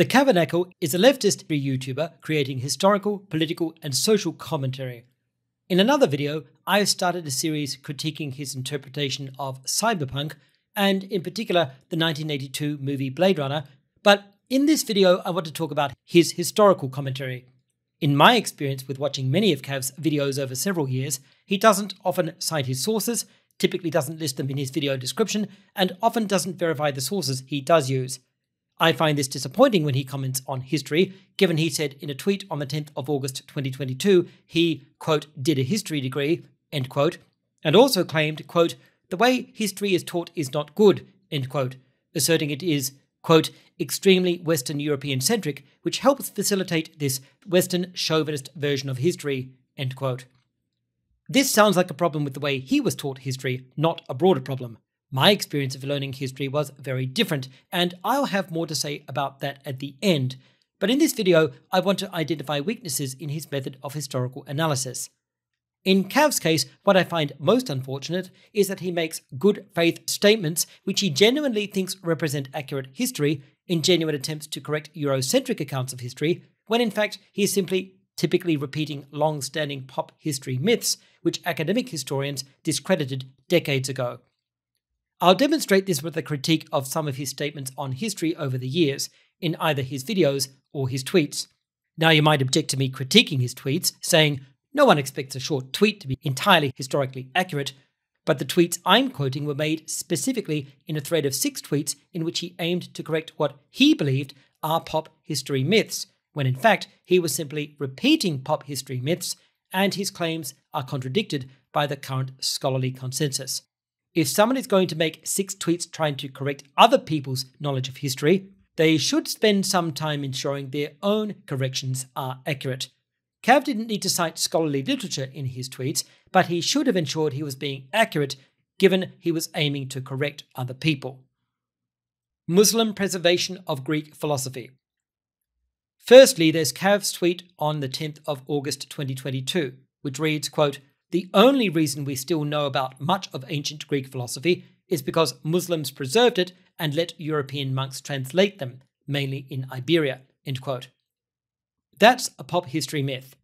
The Tabernacle is a leftist YouTuber creating historical, political, and social commentary. In another video, I started a series critiquing his interpretation of cyberpunk, and in particular the 1982 movie Blade Runner, but in this video I want to talk about his historical commentary. In my experience with watching many of Cav's videos over several years, he doesn't often cite his sources, typically doesn't list them in his video description, and often doesn't verify the sources he does use. I find this disappointing when he comments on history, given he said in a tweet on the 10th of August 2022 he, quote, did a history degree, end quote, and also claimed, quote, the way history is taught is not good, end quote, asserting it is, quote, extremely Western European-centric, which helps facilitate this Western chauvinist version of history, end quote. This sounds like a problem with the way he was taught history, not a broader problem. My experience of learning history was very different, and I'll have more to say about that at the end. But in this video, I want to identify weaknesses in his method of historical analysis. In Cav's case, what I find most unfortunate is that he makes good faith statements which he genuinely thinks represent accurate history in genuine attempts to correct Eurocentric accounts of history, when in fact he is simply typically repeating long-standing pop history myths which academic historians discredited decades ago. I'll demonstrate this with a critique of some of his statements on history over the years, in either his videos or his tweets. Now you might object to me critiquing his tweets, saying, no one expects a short tweet to be entirely historically accurate, but the tweets I'm quoting were made specifically in a thread of 6 tweets in which he aimed to correct what he believed are pop history myths, when in fact he was simply repeating pop history myths, and his claims are contradicted by the current scholarly consensus. If someone is going to make 6 tweets trying to correct other people's knowledge of history, they should spend some time ensuring their own corrections are accurate. Cav didn't need to cite scholarly literature in his tweets, but he should have ensured he was being accurate, given he was aiming to correct other people. Muslim preservation of Greek philosophy. Firstly, there's Cav's tweet on the 10th of August 2022, which reads, quote, the only reason we still know about much of ancient Greek philosophy is because Muslims preserved it and let European monks translate them, mainly in Iberia, end quote. That's a pop history myth.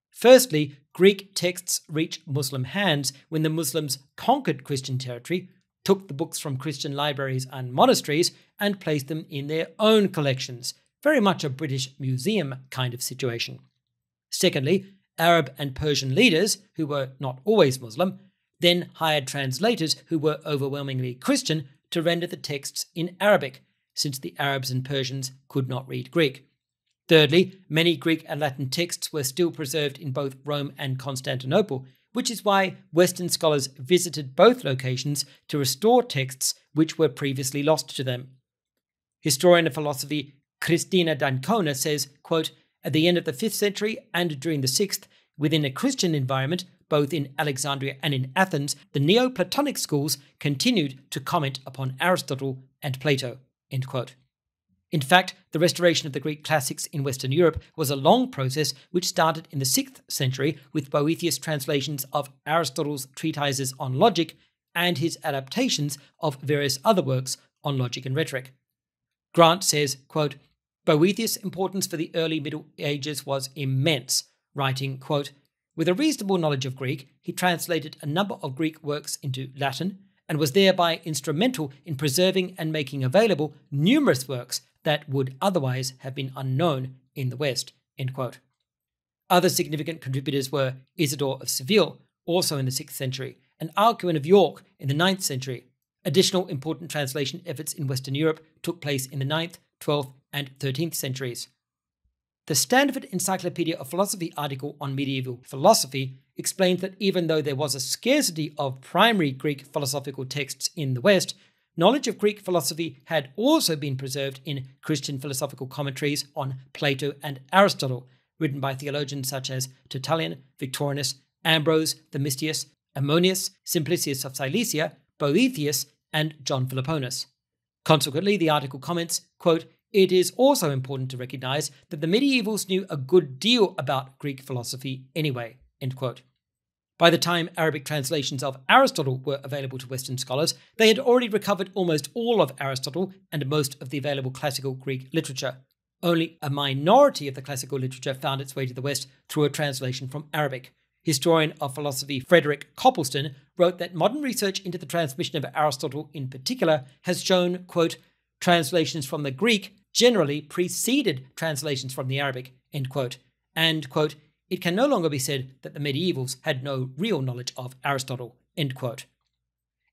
Firstly, Greek texts reach Muslim hands when the Muslims conquered Christian territory, took the books from Christian libraries and monasteries, and placed them in their own collections, very much a British museum kind of situation. Secondly, Arab and Persian leaders, who were not always Muslim, then hired translators who were overwhelmingly Christian to render the texts in Arabic, since the Arabs and Persians could not read Greek. Thirdly, many Greek and Latin texts were still preserved in both Rome and Constantinople, which is why Western scholars visited both locations to restore texts which were previously lost to them. Historian of philosophy Christina d'Ancona says, quote, at the end of the 5th century and during the 6th, within a Christian environment, both in Alexandria and in Athens, the Neoplatonic schools continued to comment upon Aristotle and Plato, end quote. In fact, the restoration of the Greek classics in Western Europe was a long process which started in the 6th century with Boethius' translations of Aristotle's treatises on logic and his adaptations of various other works on logic and rhetoric. Grant says, quote, Boethius' importance for the early Middle Ages was immense, writing, quote, with a reasonable knowledge of Greek, he translated a number of Greek works into Latin and was thereby instrumental in preserving and making available numerous works that would otherwise have been unknown in the West, end quote. Other significant contributors were Isidore of Seville, also in the 6th century, and Alcuin of York in the 9th century. Additional important translation efforts in Western Europe took place in the 9th, 12th, and 13th centuries. The Stanford Encyclopedia of Philosophy article on medieval philosophy explains that even though there was a scarcity of primary Greek philosophical texts in the West, knowledge of Greek philosophy had also been preserved in Christian philosophical commentaries on Plato and Aristotle, written by theologians such as Tertullian, Victorinus, Ambrose, Themistius, Ammonius, Simplicius of Cilicia, Boethius, and John Philoponus. Consequently, the article comments, quote, it is also important to recognize that the medievals knew a good deal about Greek philosophy anyway, end quote. By the time Arabic translations of Aristotle were available to Western scholars, they had already recovered almost all of Aristotle and most of the available classical Greek literature. Only a minority of the classical literature found its way to the West through a translation from Arabic. Historian of philosophy Frederick Copleston wrote that modern research into the transmission of Aristotle in particular has shown, quote, translations from the Greek generally preceded translations from the Arabic, end quote, and, quote, it can no longer be said that the medievals had no real knowledge of Aristotle, end quote.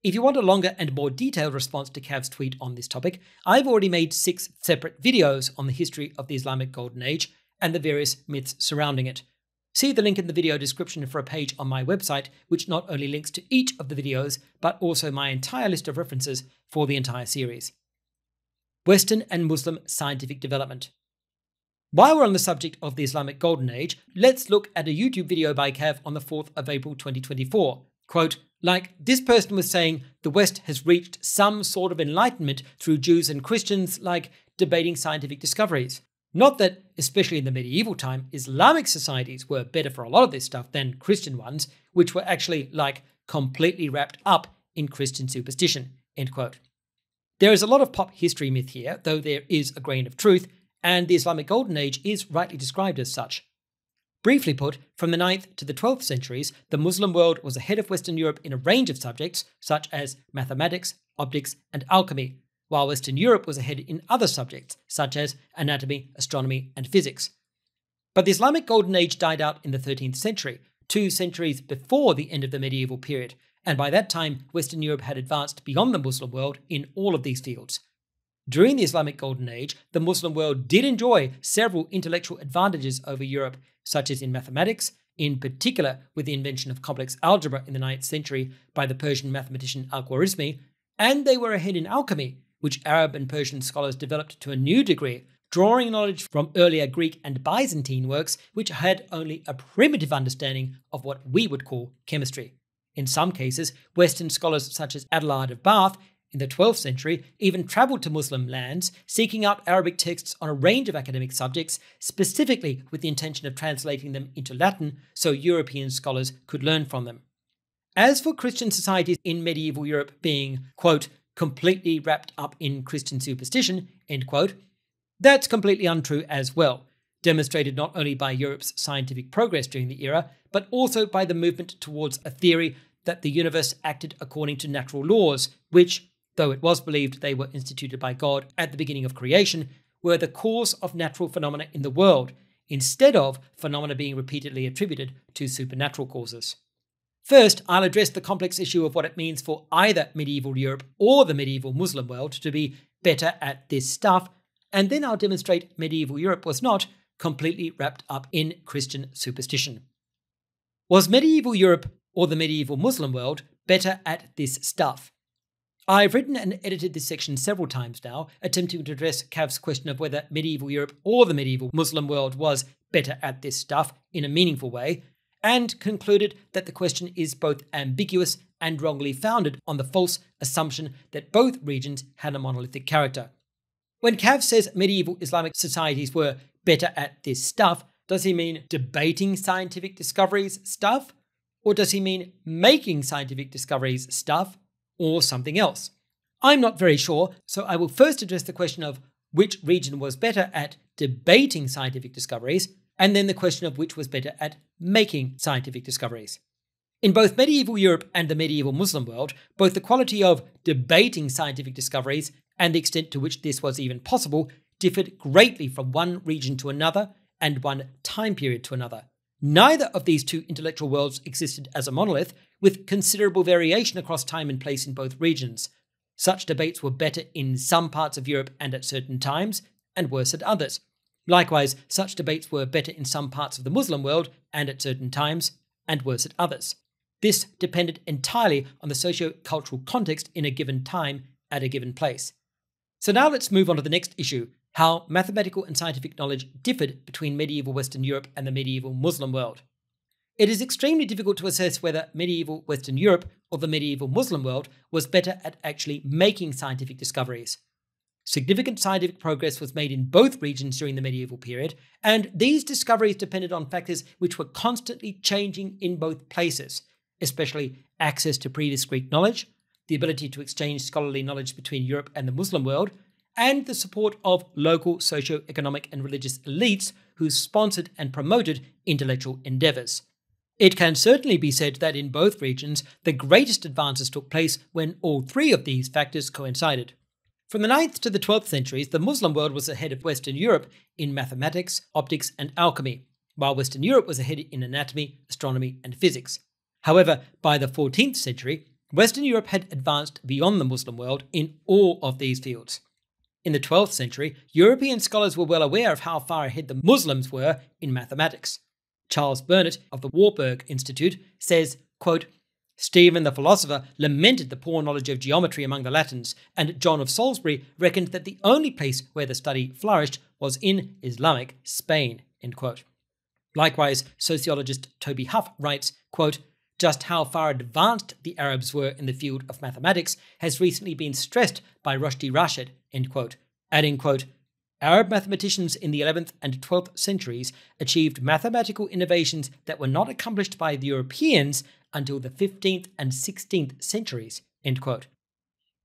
If you want a longer and more detailed response to Cav's tweet on this topic, I've already made 6 separate videos on the history of the Islamic Golden Age and the various myths surrounding it. See the link in the video description for a page on my website, which not only links to each of the videos, but also my entire list of references for the entire series. Western and Muslim scientific development. While we're on the subject of the Islamic Golden Age, let's look at a YouTube video by Cav on the 4th of April 2024. Quote, like this person was saying, the West has reached some sort of enlightenment through Jews and Christians, like debating scientific discoveries. Not that, especially in the medieval time, Islamic societies were better for a lot of this stuff than Christian ones, which were actually like completely wrapped up in Christian superstition, end quote. There is a lot of pop history myth here, though there is a grain of truth, and the Islamic Golden Age is rightly described as such. Briefly put, from the 9th to the 12th centuries, the Muslim world was ahead of Western Europe in a range of subjects, such as mathematics, optics, and alchemy, while Western Europe was ahead in other subjects, such as anatomy, astronomy, and physics. But the Islamic Golden Age died out in the 13th century, 2 centuries before the end of the medieval period, and by that time, Western Europe had advanced beyond the Muslim world in all of these fields. During the Islamic Golden Age, the Muslim world did enjoy several intellectual advantages over Europe, such as in mathematics, in particular with the invention of complex algebra in the 9th century by the Persian mathematician Al-Khwarizmi, and they were ahead in alchemy, which Arab and Persian scholars developed to a new degree, drawing knowledge from earlier Greek and Byzantine works which had only a primitive understanding of what we would call chemistry. In some cases, Western scholars such as Adelard of Bath in the 12th century even travelled to Muslim lands, seeking out Arabic texts on a range of academic subjects, specifically with the intention of translating them into Latin so European scholars could learn from them. As for Christian societies in medieval Europe being, quote, completely wrapped up in Christian superstition, end quote, that's completely untrue as well, demonstrated not only by Europe's scientific progress during the era, but also by the movement towards a theory that the universe acted according to natural laws, which, though it was believed they were instituted by God at the beginning of creation, were the cause of natural phenomena in the world, instead of phenomena being repeatedly attributed to supernatural causes. First, I'll address the complex issue of what it means for either medieval Europe or the medieval Muslim world to be better at this stuff, and then I'll demonstrate medieval Europe was not completely wrapped up in Christian superstition. Was medieval Europe or the medieval Muslim world better at this stuff? I've written and edited this section several times now, attempting to address Cav's question of whether medieval Europe or the medieval Muslim world was better at this stuff in a meaningful way, and concluded that the question is both ambiguous and wrongly founded on the false assumption that both regions had a monolithic character. When Cav says medieval Islamic societies were better at this stuff, does he mean debating scientific discoveries stuff? Or does he mean making scientific discoveries stuff? Or something else? I'm not very sure, so I will first address the question of which region was better at debating scientific discoveries, and then the question of which was better at making scientific discoveries. In both medieval Europe and the medieval Muslim world, both the quality of debating scientific discoveries and the extent to which this was even possible differed greatly from one region to another and one time period to another. Neither of these two intellectual worlds existed as a monolith, with considerable variation across time and place in both regions. Such debates were better in some parts of Europe and at certain times, and worse at others. Likewise, such debates were better in some parts of the Muslim world and at certain times, and worse at others. This depended entirely on the socio-cultural context in a given time at a given place. So now let's move on to the next issue, how mathematical and scientific knowledge differed between medieval Western Europe and the medieval Muslim world. It is extremely difficult to assess whether medieval Western Europe or the medieval Muslim world was better at actually making scientific discoveries. Significant scientific progress was made in both regions during the medieval period, and these discoveries depended on factors which were constantly changing in both places, especially access to previous Greek knowledge, the ability to exchange scholarly knowledge between Europe and the Muslim world, and the support of local socio-economic and religious elites who sponsored and promoted intellectual endeavours. It can certainly be said that in both regions, the greatest advances took place when all three of these factors coincided. From the 9th to the 12th centuries, the Muslim world was ahead of Western Europe in mathematics, optics, and alchemy, while Western Europe was ahead in anatomy, astronomy, and physics. However, by the 14th century, Western Europe had advanced beyond the Muslim world in all of these fields. In the 12th century, European scholars were well aware of how far ahead the Muslims were in mathematics. Charles Burnett of the Warburg Institute says, quote, Stephen the philosopher lamented the poor knowledge of geometry among the Latins, and John of Salisbury reckoned that the only place where the study flourished was in Islamic Spain. End quote. Likewise, sociologist Toby Huff writes, quote, just how far advanced the Arabs were in the field of mathematics has recently been stressed by Rushdie Rashid, end quote, adding, quote, Arab mathematicians in the 11th and 12th centuries achieved mathematical innovations that were not accomplished by the Europeans until the 15th and 16th centuries, end quote.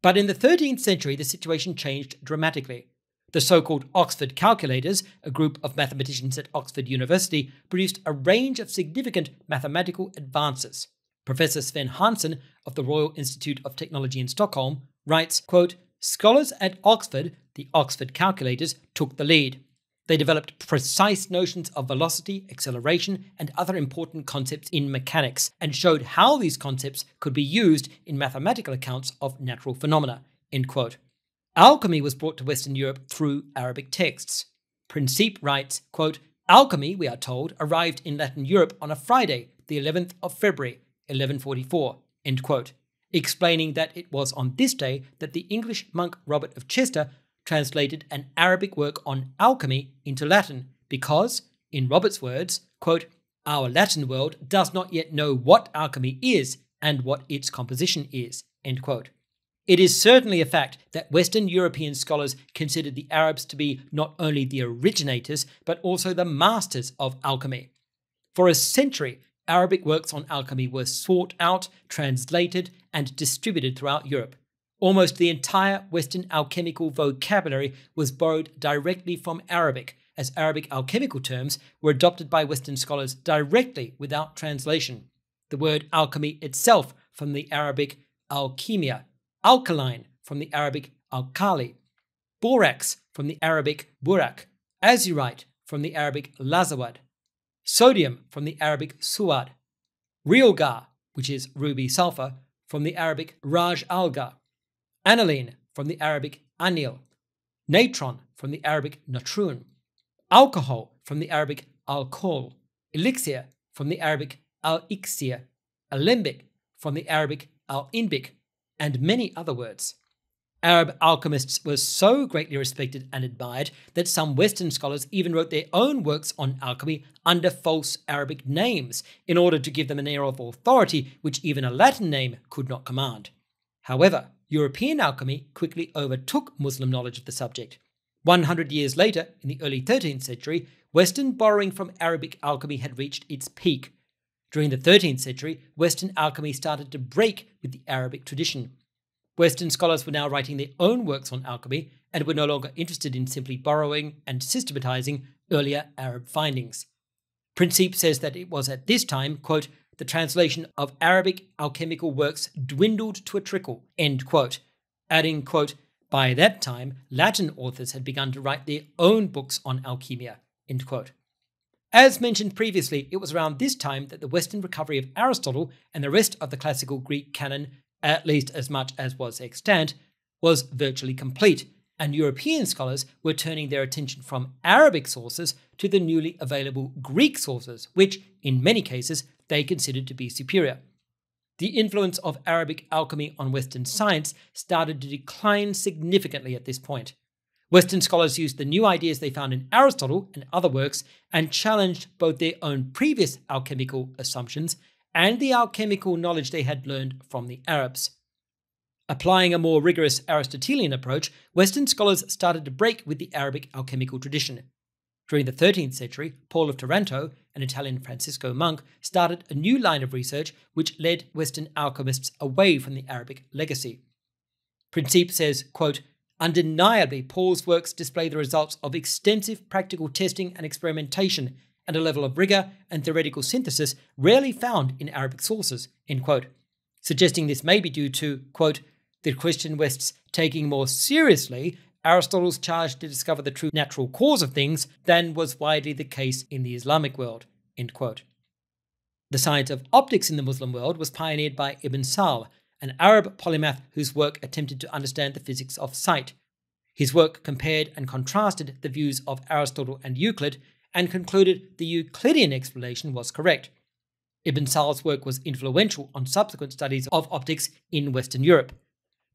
But in the 13th century, the situation changed dramatically. The so-called Oxford calculators, a group of mathematicians at Oxford University, produced a range of significant mathematical advances. Professor Sven Hansen of the Royal Institute of Technology in Stockholm writes, quote, scholars at Oxford, the Oxford calculators, took the lead. They developed precise notions of velocity, acceleration, and other important concepts in mechanics, and showed how these concepts could be used in mathematical accounts of natural phenomena, end quote. Alchemy was brought to Western Europe through Arabic texts. Principe writes, quote, alchemy, we are told, arrived in Latin Europe on a Friday, the 11th of February, 1144, end quote, explaining that it was on this day that the English monk Robert of Chester translated an Arabic work on alchemy into Latin because, in Robert's words, quote, our Latin world does not yet know what alchemy is and what its composition is, end quote. It is certainly a fact that Western European scholars considered the Arabs to be not only the originators, but also the masters of alchemy. For a century, Arabic works on alchemy were sought out, translated, and distributed throughout Europe. Almost the entire Western alchemical vocabulary was borrowed directly from Arabic, as Arabic alchemical terms were adopted by Western scholars directly without translation. The word alchemy itself from the Arabic alchemia, alkaline from the Arabic alkali, borax from the Arabic burak, azurite from the Arabic lazawad, sodium from the Arabic suad, realgar, which is ruby sulfur, from the Arabic raj alga, aniline from the Arabic anil, natron from the Arabic natrun, alcohol from the Arabic alcohol, elixir from the Arabic al-iksir, alembic from the Arabic al-inbic, and many other words. Arab alchemists were so greatly respected and admired that some Western scholars even wrote their own works on alchemy under false Arabic names in order to give them an air of authority which even a Latin name could not command. However, European alchemy quickly overtook Muslim knowledge of the subject. 100 years later, in the early 13th century, Western borrowing from Arabic alchemy had reached its peak. During the 13th century, Western alchemy started to break with the Arabic tradition. Western scholars were now writing their own works on alchemy and were no longer interested in simply borrowing and systematizing earlier Arab findings. Principe says that it was at this time, quote, the translation of Arabic alchemical works dwindled to a trickle, end quote, adding, quote, by that time, Latin authors had begun to write their own books on alchemia, end quote. As mentioned previously, it was around this time that the Western recovery of Aristotle and the rest of the classical Greek canon, at least as much as was extant, was virtually complete, and European scholars were turning their attention from Arabic sources to the newly available Greek sources, which, in many cases, they considered to be superior. The influence of Arabic alchemy on Western science started to decline significantly at this point. Western scholars used the new ideas they found in Aristotle and other works and challenged both their own previous alchemical assumptions and the alchemical knowledge they had learned from the Arabs. Applying a more rigorous Aristotelian approach, Western scholars started to break with the Arabic alchemical tradition. During the 13th century, Paul of Taranto, an Italian Francisco monk, started a new line of research which led Western alchemists away from the Arabic legacy. Principe says, quote, Undeniably, Paul's works display the results of extensive practical testing and experimentation and a level of rigor and theoretical synthesis rarely found in Arabic sources, end quote, suggesting this may be due to, quote, the Christian West's taking more seriously Aristotle's charge to discover the true natural cause of things than was widely the case in the Islamic world, end quote. The science of optics in the Muslim world was pioneered by Ibn Sal, an Arab polymath whose work attempted to understand the physics of sight. His work compared and contrasted the views of Aristotle and Euclid and concluded the Euclidean explanation was correct. Ibn Sal's work was influential on subsequent studies of optics in Western Europe.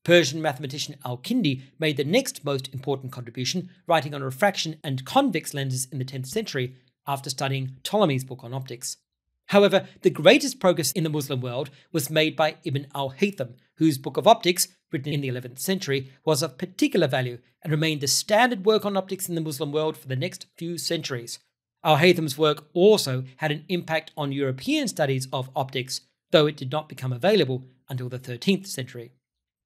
Persian mathematician Al-Kindi made the next most important contribution, writing on refraction and convex lenses in the 10th century after studying Ptolemy's book on optics. However, the greatest progress in the Muslim world was made by Ibn al-Haytham, whose book of optics, written in the 11th century, was of particular value and remained the standard work on optics in the Muslim world for the next few centuries. Al-Haytham's work also had an impact on European studies of optics, though it did not become available until the 13th century.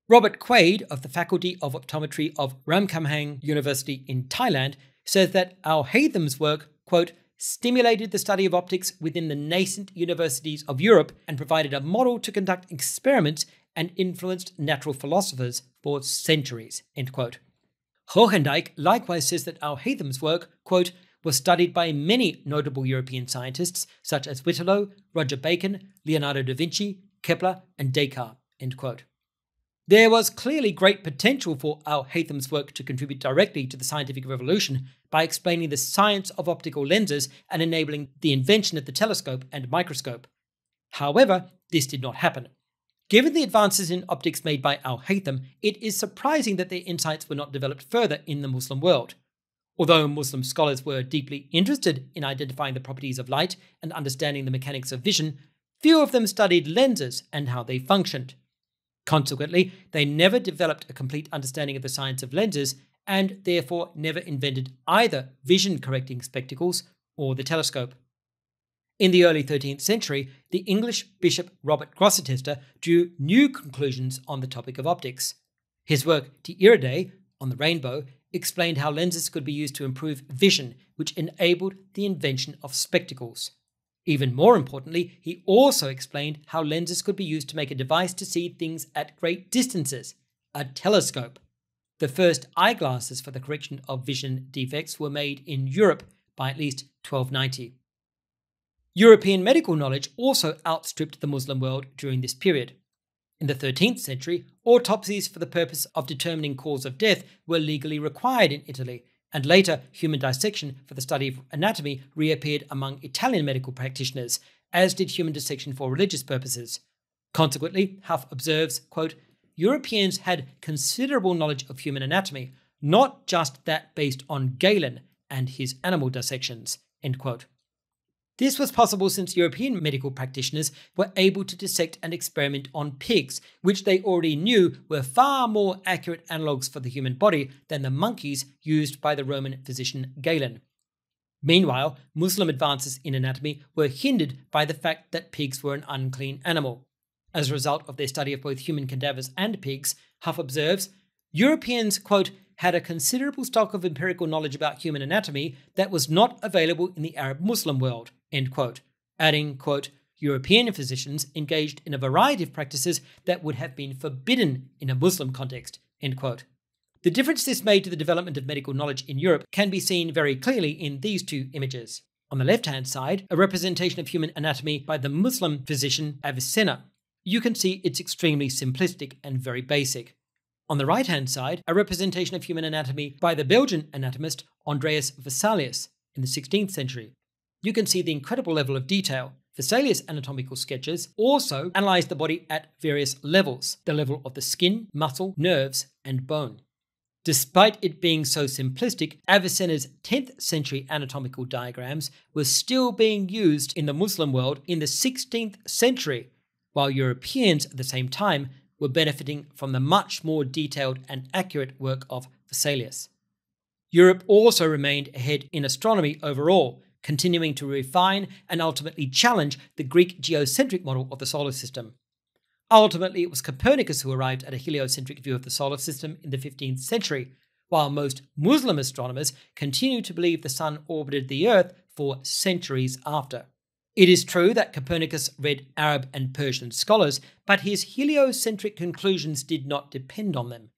Robert Quaid of the Faculty of Optometry of Ramkhamhaeng University in Thailand says that Al-Haytham's work, quote, stimulated the study of optics within the nascent universities of Europe and provided a model to conduct experiments and influenced natural philosophers for centuries, end quote. Hohendijk likewise says that Al-Haytham's work, quote, was studied by many notable European scientists such as Whittelow, Roger Bacon, Leonardo da Vinci, Kepler, and Descartes, end quote. There was clearly great potential for Al-Haytham's work to contribute directly to the scientific revolution by explaining the science of optical lenses and enabling the invention of the telescope and microscope. However, this did not happen. Given the advances in optics made by Al-Haytham, it is surprising that their insights were not developed further in the Muslim world. Although Muslim scholars were deeply interested in identifying the properties of light and understanding the mechanics of vision, few of them studied lenses and how they functioned. Consequently, they never developed a complete understanding of the science of lenses and therefore never invented either vision-correcting spectacles or the telescope. In the early 13th century, the English Bishop Robert Grosseteste drew new conclusions on the topic of optics. His work De Iridae, on the rainbow, explained how lenses could be used to improve vision, which enabled the invention of spectacles. Even more importantly, he also explained how lenses could be used to make a device to see things at great distances, a telescope. The first eyeglasses for the correction of vision defects were made in Europe by at least 1290. European medical knowledge also outstripped the Muslim world during this period. In the 13th century, autopsies for the purpose of determining cause of death were legally required in Italy, and later human dissection for the study of anatomy reappeared among Italian medical practitioners, as did human dissection for religious purposes. Consequently, Huff observes, quote, Europeans had considerable knowledge of human anatomy, not just that based on Galen and his animal dissections, end quote. This was possible since European medical practitioners were able to dissect and experiment on pigs, which they already knew were far more accurate analogues for the human body than the monkeys used by the Roman physician Galen. Meanwhile, Muslim advances in anatomy were hindered by the fact that pigs were an unclean animal. As a result of their study of both human cadavers and pigs, Huff observes, Europeans, quote, had a considerable stock of empirical knowledge about human anatomy that was not available in the Arab Muslim world, end quote, adding, quote, European physicians engaged in a variety of practices that would have been forbidden in a Muslim context, end quote. The difference this made to the development of medical knowledge in Europe can be seen very clearly in these two images. On the left-hand side, a representation of human anatomy by the Muslim physician Avicenna. You can see it's extremely simplistic and very basic. On the right-hand side, a representation of human anatomy by the Belgian anatomist Andreas Vesalius in the 16th century. You can see the incredible level of detail. Vesalius' anatomical sketches also analyze the body at various levels, the level of the skin, muscle, nerves, and bone. Despite it being so simplistic, Avicenna's 10th century anatomical diagrams were still being used in the Muslim world in the 16th century, while Europeans at the same time were benefiting from the much more detailed and accurate work of Vesalius. Europe also remained ahead in astronomy overall, continuing to refine and ultimately challenge the Greek geocentric model of the solar system. Ultimately, it was Copernicus who arrived at a heliocentric view of the solar system in the 15th century, while most Muslim astronomers continued to believe the sun orbited the Earth for centuries after. It is true that Copernicus read Arab and Persian scholars, but his heliocentric conclusions did not depend on them.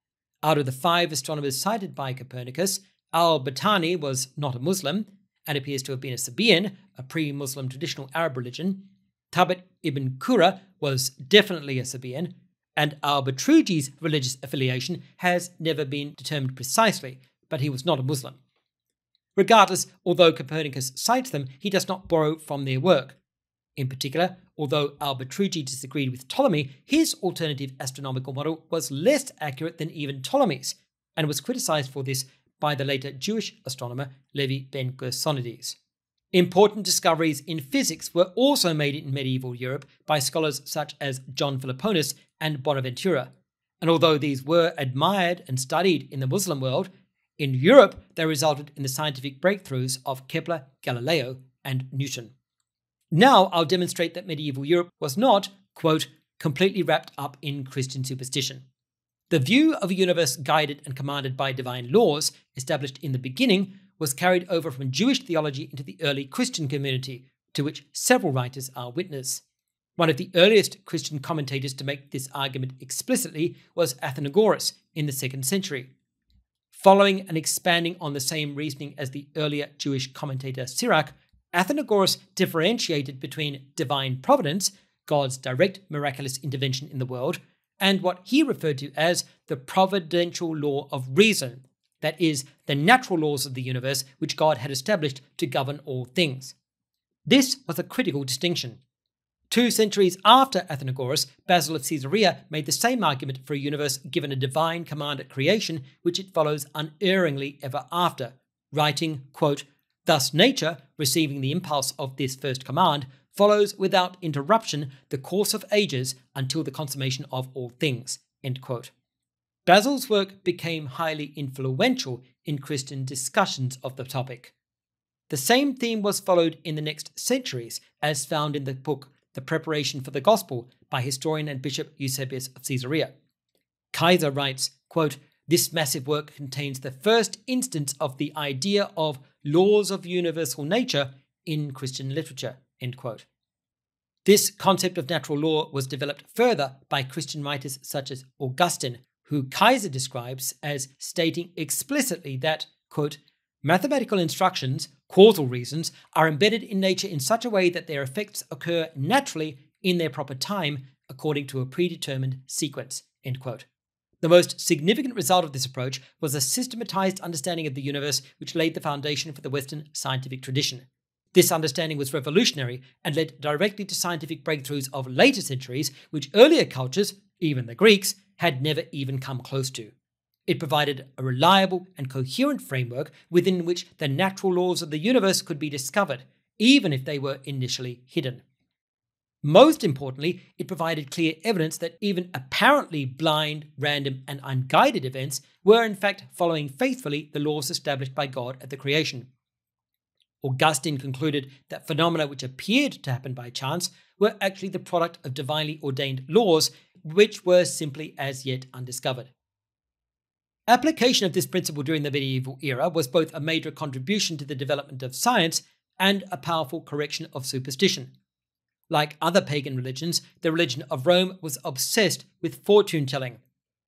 Out of the 5 astronomers cited by Copernicus, al-Battani was not a Muslim and appears to have been a Sabaean, a pre-Muslim traditional Arab religion. Tabit ibn Qurra was definitely a Sabaean, and al-Batruji's religious affiliation has never been determined precisely, but he was not a Muslim. Regardless, although Copernicus cites them, he does not borrow from their work. In particular, although al-Batruji disagreed with Ptolemy, his alternative astronomical model was less accurate than even Ptolemy's, and was criticized for this by the later Jewish astronomer Levi ben Gersonides. Important discoveries in physics were also made in medieval Europe by scholars such as John Philoponus and Bonaventura, and although these were admired and studied in the Muslim world, in Europe they resulted in the scientific breakthroughs of Kepler, Galileo, and Newton. Now I'll demonstrate that medieval Europe was not, quote, completely wrapped up in Christian superstition. The view of a universe guided and commanded by divine laws, established in the beginning, was carried over from Jewish theology into the early Christian community, to which several writers are witness. One of the earliest Christian commentators to make this argument explicitly was Athenagoras in the 2nd century. Following and expanding on the same reasoning as the earlier Jewish commentator Sirach, Athenagoras differentiated between divine providence, God's direct miraculous intervention in the world, and what he referred to as the providential law of reason, that is, the natural laws of the universe which God had established to govern all things. This was a critical distinction. 2 centuries after Athenagoras, Basil of Caesarea made the same argument for a universe given a divine command at creation, which it follows unerringly ever after, writing, quote, "Thus nature, receiving the impulse of this first command, follows without interruption the course of ages until the consummation of all things." End quote. Basil's work became highly influential in Christian discussions of the topic. The same theme was followed in the next centuries, as found in the book The Preparation for the Gospel by historian and Bishop Eusebius of Caesarea. Kaiser writes, quote, "This massive work contains the first instance of the idea of laws of universal nature in Christian literature." End quote. This concept of natural law was developed further by Christian writers such as Augustine, who Kaiser describes as stating explicitly that, quote, "Mathematical instructions, causal reasons, are embedded in nature in such a way that their effects occur naturally in their proper time according to a predetermined sequence." End quote. The most significant result of this approach was a systematized understanding of the universe which laid the foundation for the Western scientific tradition. This understanding was revolutionary and led directly to scientific breakthroughs of later centuries which earlier cultures, even the Greeks, had never even come close to. It provided a reliable and coherent framework within which the natural laws of the universe could be discovered, even if they were initially hidden. Most importantly, it provided clear evidence that even apparently blind, random, and unguided events were in fact following faithfully the laws established by God at the creation. Augustine concluded that phenomena which appeared to happen by chance were actually the product of divinely ordained laws which were simply as yet undiscovered. Application of this principle during the medieval era was both a major contribution to the development of science and a powerful correction of superstition. Like other pagan religions, the religion of Rome was obsessed with fortune-telling.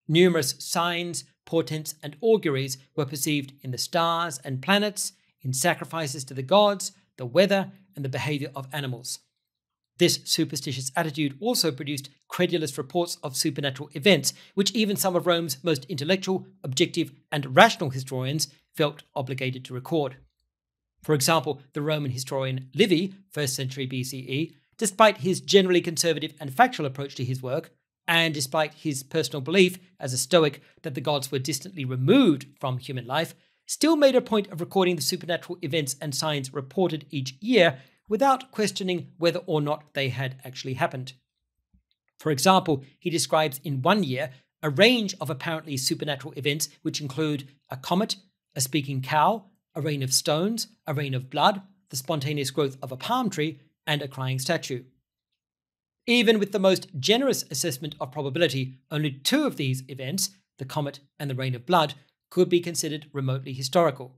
Numerous signs, portents, and auguries were perceived in the stars and planets, in sacrifices to the gods, the weather, and the behavior of animals. This superstitious attitude also produced credulous reports of supernatural events, which even some of Rome's most intellectual, objective, and rational historians felt obligated to record. For example, the Roman historian Livy, 1st century BCE, despite his generally conservative and factual approach to his work, and despite his personal belief as a Stoic that the gods were distantly removed from human life, still made a point of recording the supernatural events and signs reported each year without questioning whether or not they had actually happened. For example, he describes in one year a range of apparently supernatural events which include a comet, a speaking cow, a rain of stones, a rain of blood, the spontaneous growth of a palm tree, and a crying statue. Even with the most generous assessment of probability, only two of these events, the comet and the rain of blood, could be considered remotely historical.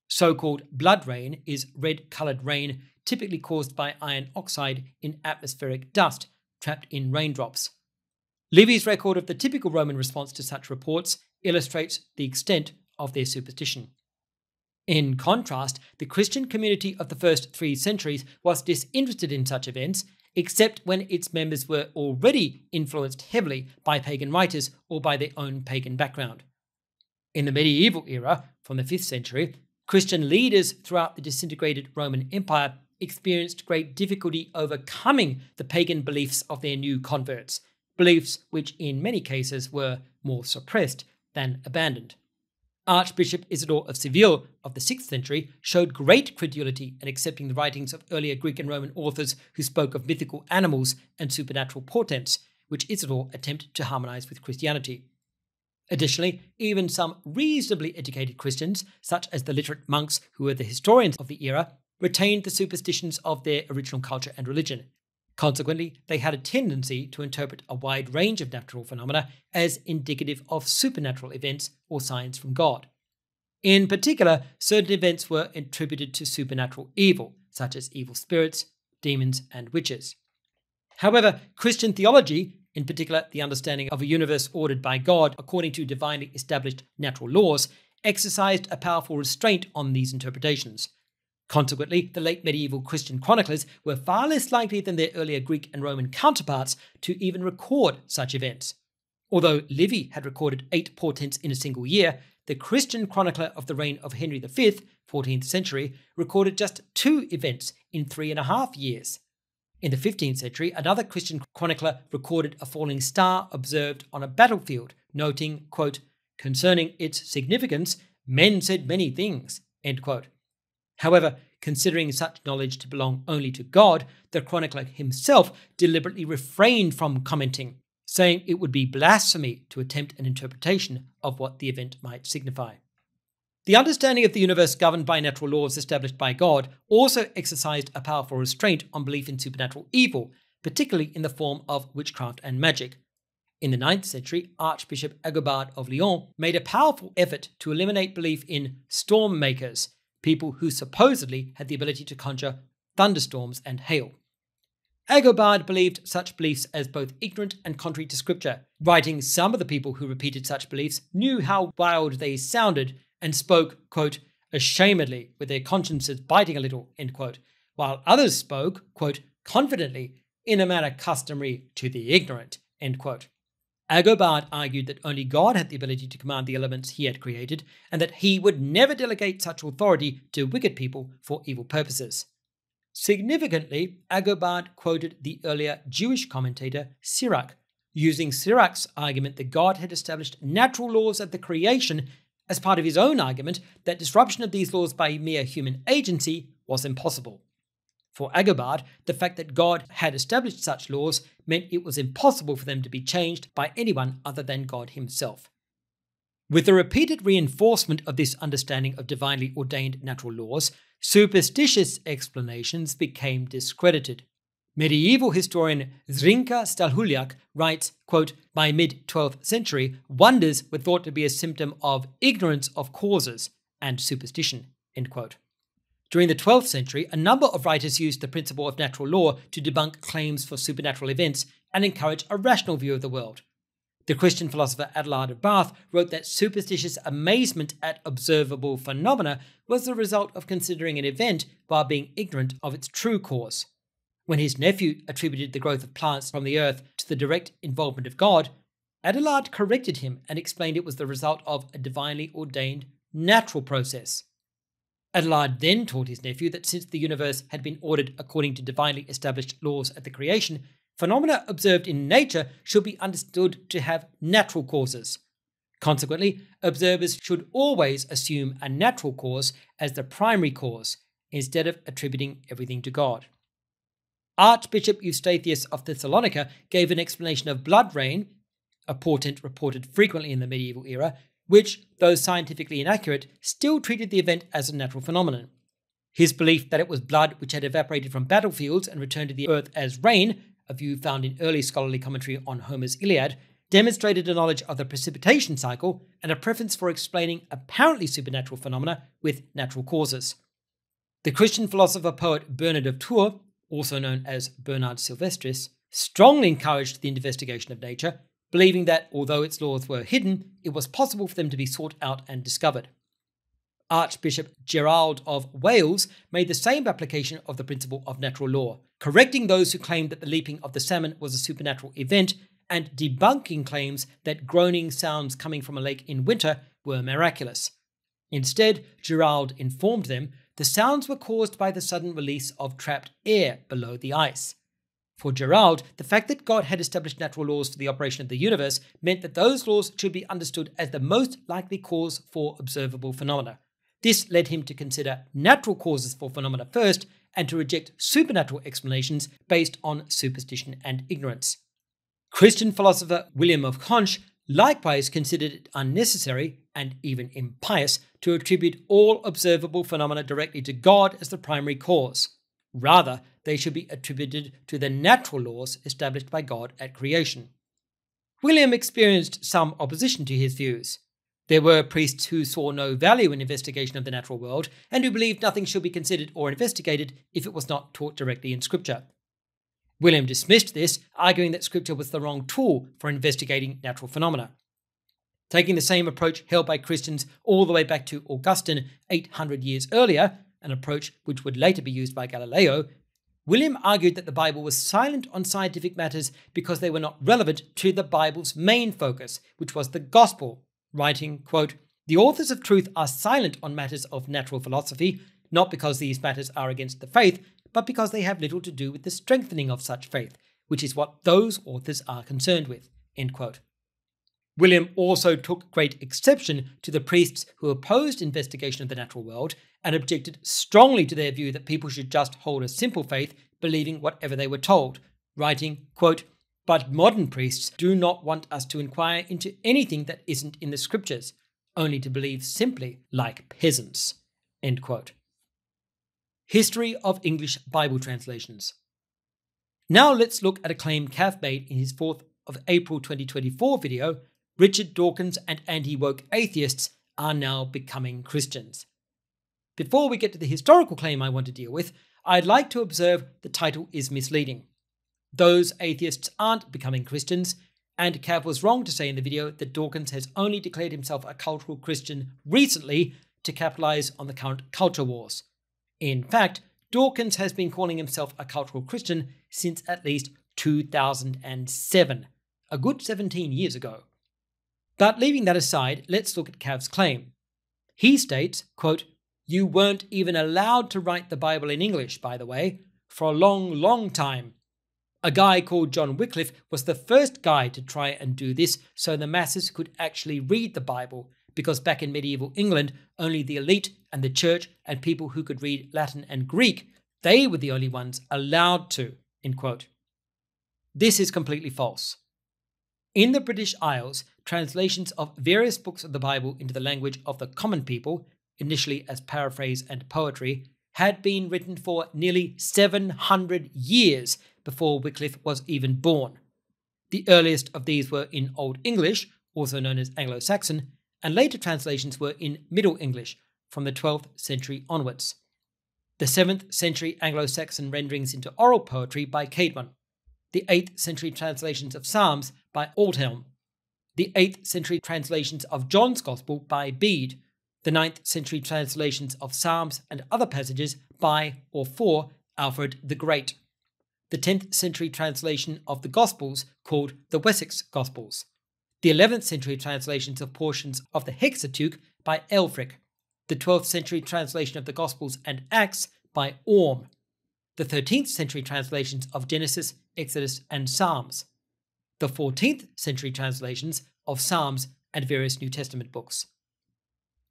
So-called blood rain is red-coloured rain typically caused by iron oxide in atmospheric dust trapped in raindrops. Livy's record of the typical Roman response to such reports illustrates the extent of their superstition. In contrast, the Christian community of the first 3 centuries was disinterested in such events, except when its members were already influenced heavily by pagan writers or by their own pagan background. In the medieval era, from the 5th century, Christian leaders throughout the disintegrated Roman Empire experienced great difficulty overcoming the pagan beliefs of their new converts, beliefs which in many cases were more suppressed than abandoned. Archbishop Isidore of Seville of the 6th century showed great credulity in accepting the writings of earlier Greek and Roman authors who spoke of mythical animals and supernatural portents, which Isidore attempted to harmonize with Christianity. Additionally, even some reasonably educated Christians, such as the literate monks who were the historians of the era, retained the superstitions of their original culture and religion. Consequently, they had a tendency to interpret a wide range of natural phenomena as indicative of supernatural events or signs from God. In particular, certain events were attributed to supernatural evil, such as evil spirits, demons, and witches. However, Christian theology, in particular the understanding of a universe ordered by God according to divinely established natural laws, exercised a powerful restraint on these interpretations. Consequently, the late medieval Christian chroniclers were far less likely than their earlier Greek and Roman counterparts to even record such events. Although Livy had recorded 8 portents in a single year, the Christian chronicler of the reign of Henry V, 14th century, recorded just 2 events in 3.5 years. In the 15th century, another Christian chronicler recorded a falling star observed on a battlefield, noting, quote, "Concerning its significance, men said many things," end quote. However, considering such knowledge to belong only to God, the chronicler himself deliberately refrained from commenting, saying it would be blasphemy to attempt an interpretation of what the event might signify. The understanding of the universe governed by natural laws established by God also exercised a powerful restraint on belief in supernatural evil, particularly in the form of witchcraft and magic. In the 9th century, Archbishop Agobard of Lyon made a powerful effort to eliminate belief in storm makers, people who supposedly had the ability to conjure thunderstorms and hail. Agobard believed such beliefs as both ignorant and contrary to scripture, writing some of the people who repeated such beliefs knew how wild they sounded and spoke, quote, ashamedly, with their consciences biting a little, end quote, while others spoke, quote, confidently, in a manner customary to the ignorant, end quote. Agobard argued that only God had the ability to command the elements he had created, and that he would never delegate such authority to wicked people for evil purposes. Significantly, Agobard quoted the earlier Jewish commentator Sirach, using Sirach's argument that God had established natural laws at the creation as part of his own argument that disruption of these laws by mere human agency was impossible. For Agobard, the fact that God had established such laws meant it was impossible for them to be changed by anyone other than God himself. With the repeated reinforcement of this understanding of divinely ordained natural laws, superstitious explanations became discredited. Medieval historian Zrinka Stalhuliak writes, quote, by mid-12th century, wonders were thought to be a symptom of ignorance of causes and superstition, end quote. During the 12th century, a number of writers used the principle of natural law to debunk claims for supernatural events and encourage a rational view of the world. The Christian philosopher Adelard of Bath wrote that superstitious amazement at observable phenomena was the result of considering an event while being ignorant of its true cause. When his nephew attributed the growth of plants from the earth to the direct involvement of God, Adelard corrected him and explained it was the result of a divinely ordained natural process. Adelard then taught his nephew that since the universe had been ordered according to divinely established laws at the creation, phenomena observed in nature should be understood to have natural causes. Consequently, observers should always assume a natural cause as the primary cause, instead of attributing everything to God. Archbishop Eustathius of Thessalonica gave an explanation of blood rain, a portent reported frequently in the medieval era, which, though scientifically inaccurate, still treated the event as a natural phenomenon. His belief that it was blood which had evaporated from battlefields and returned to the earth as rain, a view found in early scholarly commentary on Homer's Iliad, demonstrated a knowledge of the precipitation cycle and a preference for explaining apparently supernatural phenomena with natural causes. The Christian philosopher-poet Bernard of Tours, also known as Bernard Sylvestris, strongly encouraged the investigation of nature, believing that although its laws were hidden, it was possible for them to be sought out and discovered. Archbishop Gerald of Wales made the same application of the principle of natural law, correcting those who claimed that the leaping of the salmon was a supernatural event and debunking claims that groaning sounds coming from a lake in winter were miraculous. Instead, Gerald informed them the sounds were caused by the sudden release of trapped air below the ice. For Gerald, the fact that God had established natural laws for the operation of the universe meant that those laws should be understood as the most likely cause for observable phenomena. This led him to consider natural causes for phenomena first and to reject supernatural explanations based on superstition and ignorance. Christian philosopher William of Conches likewise considered it unnecessary and even impious to attribute all observable phenomena directly to God as the primary cause. Rather, they should be attributed to the natural laws established by God at creation. William experienced some opposition to his views. There were priests who saw no value in investigation of the natural world and who believed nothing should be considered or investigated if it was not taught directly in Scripture. William dismissed this, arguing that Scripture was the wrong tool for investigating natural phenomena. Taking the same approach held by Christians all the way back to Augustine 800 years earlier, an approach which would later be used by Galileo, William argued that the Bible was silent on scientific matters because they were not relevant to the Bible's main focus, which was the gospel, writing, quote, "The authors of truth are silent on matters of natural philosophy, not because these matters are against the faith, but because they have little to do with the strengthening of such faith, which is what those authors are concerned with." End quote. William also took great exception to the priests who opposed investigation of the natural world and objected strongly to their view that people should just hold a simple faith, believing whatever they were told, writing, quote, "But modern priests do not want us to inquire into anything that isn't in the Scriptures, only to believe simply like peasants." End quote. History of English Bible translations. Now let's look at a claim Cav made in his 4th of April 2024 video, "Richard Dawkins and anti-woke atheists are now becoming Christians." Before we get to the historical claim I want to deal with, I'd like to observe the title is misleading. Those atheists aren't becoming Christians, and Cav was wrong to say in the video that Dawkins has only declared himself a cultural Christian recently to capitalize on the current culture wars. In fact, Dawkins has been calling himself a cultural Christian since at least 2007, a good 17 years ago. But leaving that aside, let's look at Cav's claim. He states, quote, "You weren't even allowed to write the Bible in English, by the way, for a long, long time. A guy called John Wycliffe was the first guy to try and do this so the masses could actually read the Bible, because back in medieval England, only the elite and the church and people who could read Latin and Greek, they were the only ones allowed to," end quote. This is completely false. In the British Isles, translations of various books of the Bible into the language of the common people, initially as paraphrase and poetry, had been written for nearly 700 years before Wycliffe was even born. The earliest of these were in Old English, also known as Anglo-Saxon, and later translations were in Middle English from the 12th century onwards. The 7th century Anglo-Saxon renderings into oral poetry by Caedmon, the 8th century translations of Psalms by Aldhelm, the 8th century translations of John's Gospel by Bede, the 9th century translations of Psalms and other passages by or for Alfred the Great, the 10th century translation of the Gospels called the Wessex Gospels, the 11th century translations of portions of the Hexateuch by Elfric, the 12th century translation of the Gospels and Acts by Orm, the 13th century translations of Genesis, Exodus, and Psalms, the 14th century translations of Psalms and various New Testament books.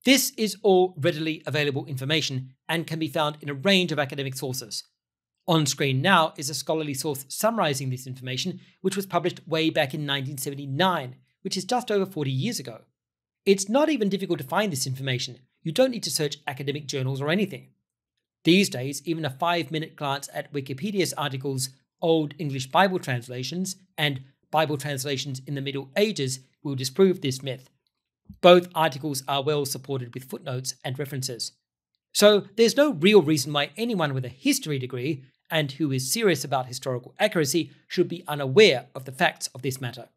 This is all readily available information and can be found in a range of academic sources. On screen now is a scholarly source summarizing this information, which was published way back in 1979, which is just over 40 years ago. It's not even difficult to find this information. You don't need to search academic journals or anything. These days, even a 5-minute glance at Wikipedia's articles Old English Bible translations and Bible translations in the Middle Ages will disprove this myth. Both articles are well supported with footnotes and references. So there's no real reason why anyone with a history degree and who is serious about historical accuracy should be unaware of the facts of this matter.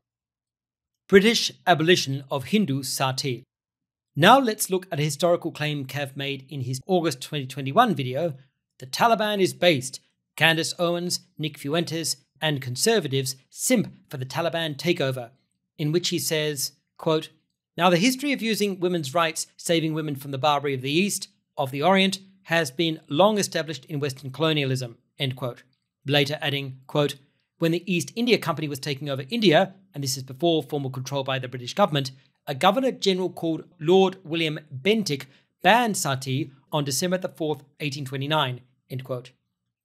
British abolition of Hindu sati. Now let's look at a historical claim Cav made in his August 2021 video, "The Taliban is based. Candace Owens, Nick Fuentes, and conservatives simp for the Taliban takeover," in which he says, quote, "Now the history of using women's rights, saving women from the Barbary of the East, of the Orient, has been long established in Western colonialism," end quote. Later adding, quote, "When the East India Company was taking over India, and this is before formal control by the British government, a Governor-General called Lord William Bentinck banned sati on December 4th, 1829, end quote.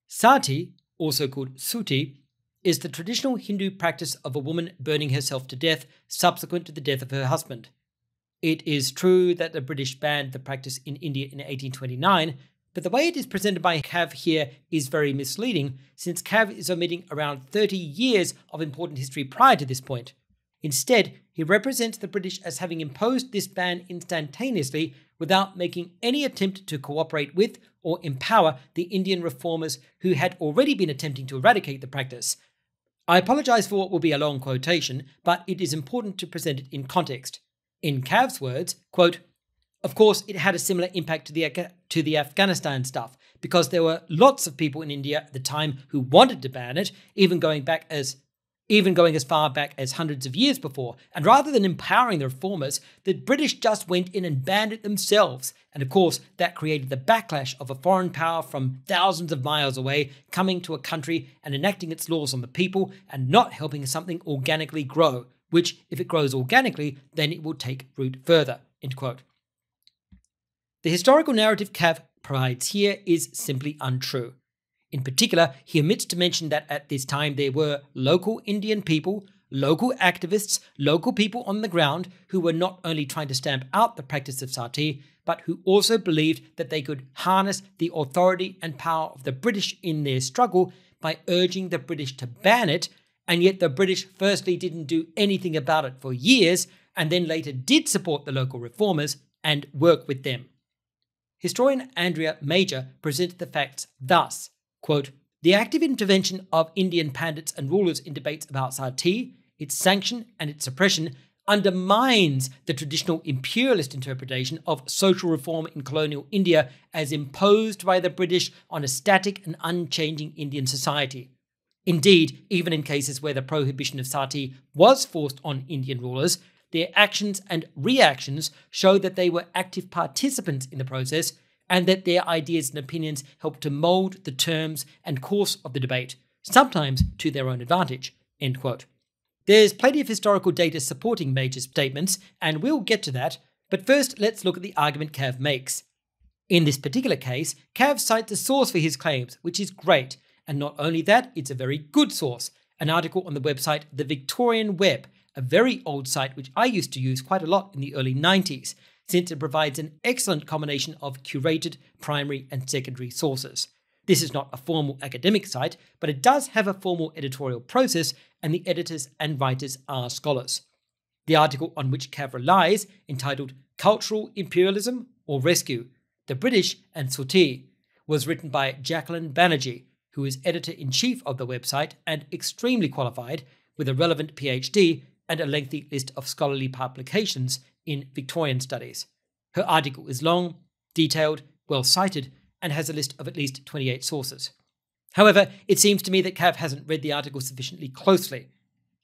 Sati, also called suti, is the traditional Hindu practice of a woman burning herself to death subsequent to the death of her husband. It is true that the British banned the practice in India in 1829, but the way it is presented by Cav here is very misleading, since Cav is omitting around 30 years of important history prior to this point. Instead, he represents the British as having imposed this ban instantaneously without making any attempt to cooperate with or empower the Indian reformers who had already been attempting to eradicate the practice. I apologize for what will be a long quotation, but it is important to present it in context. In Cav's words, quote, "Of course, it had a similar impact to the Afghanistan stuff, because there were lots of people in India at the time who wanted to ban it, even going as far back as hundreds of years before. And rather than empowering the reformers, the British just went in and banned it themselves. And of course, that created the backlash of a foreign power from thousands of miles away coming to a country and enacting its laws on the people and not helping something organically grow, which, if it grows organically, then it will take root further," end quote. The historical narrative Cav provides here is simply untrue. In particular, he omits to mention that at this time there were local Indian people, local activists, local people on the ground who were not only trying to stamp out the practice of sati, but who also believed that they could harness the authority and power of the British in their struggle by urging the British to ban it, and yet the British firstly didn't do anything about it for years, and then later did support the local reformers and work with them. Historian Andrea Major presents the facts thus, quote, "The active intervention of Indian pandits and rulers in debates about sati, its sanction and its suppression, undermines the traditional imperialist interpretation of social reform in colonial India as imposed by the British on a static and unchanging Indian society. Indeed, even in cases where the prohibition of sati was forced on Indian rulers, their actions and reactions show that they were active participants in the process and that their ideas and opinions helped to mold the terms and course of the debate, sometimes to their own advantage," end quote. There's plenty of historical data supporting Major's statements, and we'll get to that, but first let's look at the argument Cav makes. In this particular case, Cav cites a source for his claims, which is great, and not only that, it's a very good source, an article on the website The Victorian Web, a very old site which I used to use quite a lot in the early 90s, since it provides an excellent combination of curated primary and secondary sources. This is not a formal academic site, but it does have a formal editorial process, and the editors and writers are scholars. The article on which Cav relies, entitled Cultural Imperialism or Rescue, The British and Sati, was written by Jacqueline Banerjee, who is editor-in-chief of the website and extremely qualified, with a relevant PhD and a lengthy list of scholarly publications in Victorian studies. Her article is long, detailed, well cited, and has a list of at least 28 sources. However, it seems to me that Cav hasn't read the article sufficiently closely.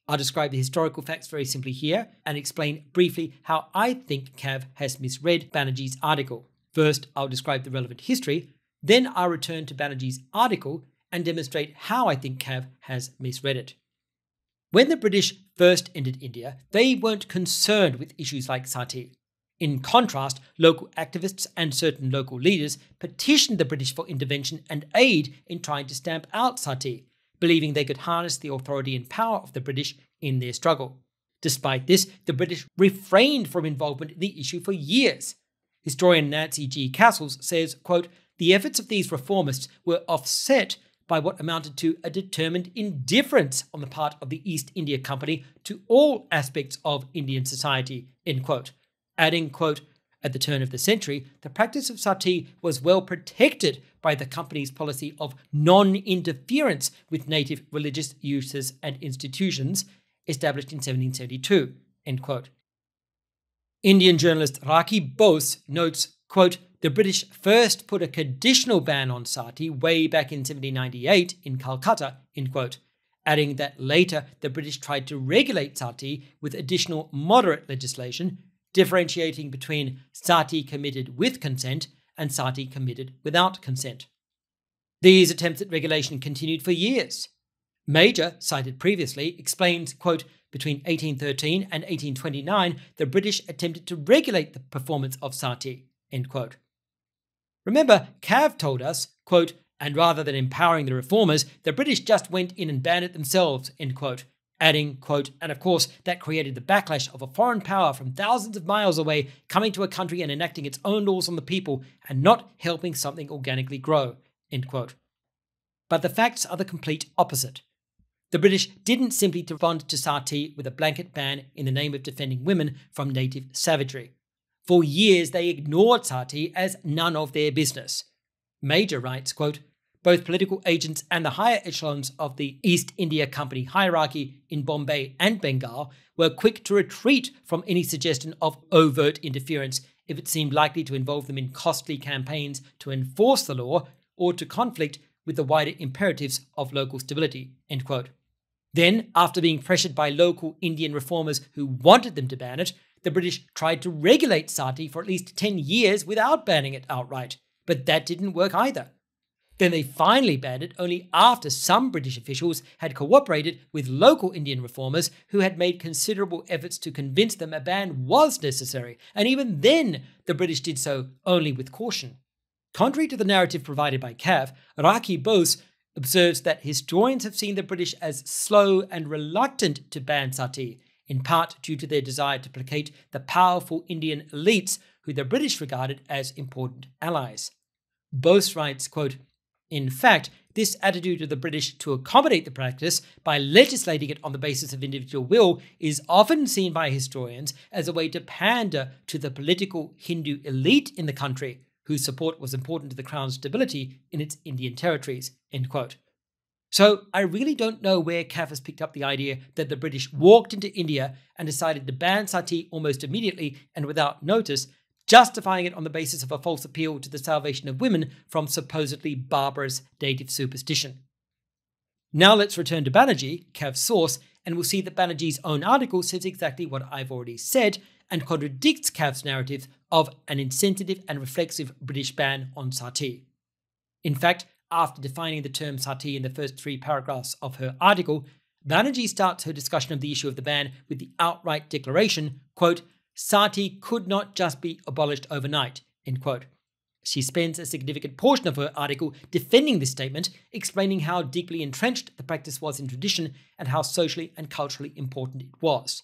I'll describe the historical facts very simply here and explain briefly how I think Cav has misread Banerjee's article. First, I'll describe the relevant history, then I'll return to Banerjee's article and demonstrate how I think Cav has misread it. When the British first entered India, they weren't concerned with issues like sati. In contrast, local activists and certain local leaders petitioned the British for intervention and aid in trying to stamp out sati, believing they could harness the authority and power of the British in their struggle. Despite this, the British refrained from involvement in the issue for years. Historian Nancy G. Castles says, quote, "The efforts of these reformists were offset by what amounted to a determined indifference on the part of the East India Company to all aspects of Indian society, end quote. Adding, quote, at the turn of the century, the practice of sati was well protected by the company's policy of non-interference with native religious uses and institutions established in 1772, end quote. Indian journalist Rakhi Bose notes, quote, the British first put a conditional ban on sati way back in 1798 in Calcutta, end quote, adding that later the British tried to regulate sati with additional moderate legislation, differentiating between sati committed with consent and sati committed without consent. These attempts at regulation continued for years. Major, cited previously, explains, quote, between 1813 and 1829, the British attempted to regulate the performance of sati, end quote. Remember, Cav told us, quote, and rather than empowering the reformers, the British just went in and banned it themselves, end quote, adding, quote, and of course, that created the backlash of a foreign power from thousands of miles away coming to a country and enacting its own laws on the people and not helping something organically grow, end quote. But the facts are the complete opposite. The British didn't simply respond to sati with a blanket ban in the name of defending women from native savagery. For years, they ignored sati as none of their business. Major writes, quote, both political agents and the higher echelons of the East India Company hierarchy in Bombay and Bengal were quick to retreat from any suggestion of overt interference if it seemed likely to involve them in costly campaigns to enforce the law or to conflict with the wider imperatives of local stability, end quote. Then, after being pressured by local Indian reformers who wanted them to ban it, the British tried to regulate sati for at least 10 years without banning it outright, but that didn't work either. Then they finally banned it only after some British officials had cooperated with local Indian reformers who had made considerable efforts to convince them a ban was necessary, and even then the British did so only with caution. Contrary to the narrative provided by Cav, Rakhi Bose observes that historians have seen the British as slow and reluctant to ban sati, in part due to their desire to placate the powerful Indian elites who the British regarded as important allies. Bose writes, quote, in fact, this attitude of the British to accommodate the practice by legislating it on the basis of individual will is often seen by historians as a way to pander to the political Hindu elite in the country, whose support was important to the Crown's stability in its Indian territories, end quote. So I really don't know where Cav has picked up the idea that the British walked into India and decided to ban sati almost immediately and without notice, justifying it on the basis of a false appeal to the salvation of women from supposedly barbarous native superstition. Now let's return to Banerjee, Cav's source, and we'll see that Banerjee's own article says exactly what I've already said and contradicts Cav's narrative of an insensitive and reflexive British ban on sati. In fact, after defining the term sati in the first 3 paragraphs of her article, Banerjee starts her discussion of the issue of the ban with the outright declaration, quote, sati could not just be abolished overnight, end quote. She spends a significant portion of her article defending this statement, explaining how deeply entrenched the practice was in tradition and how socially and culturally important it was.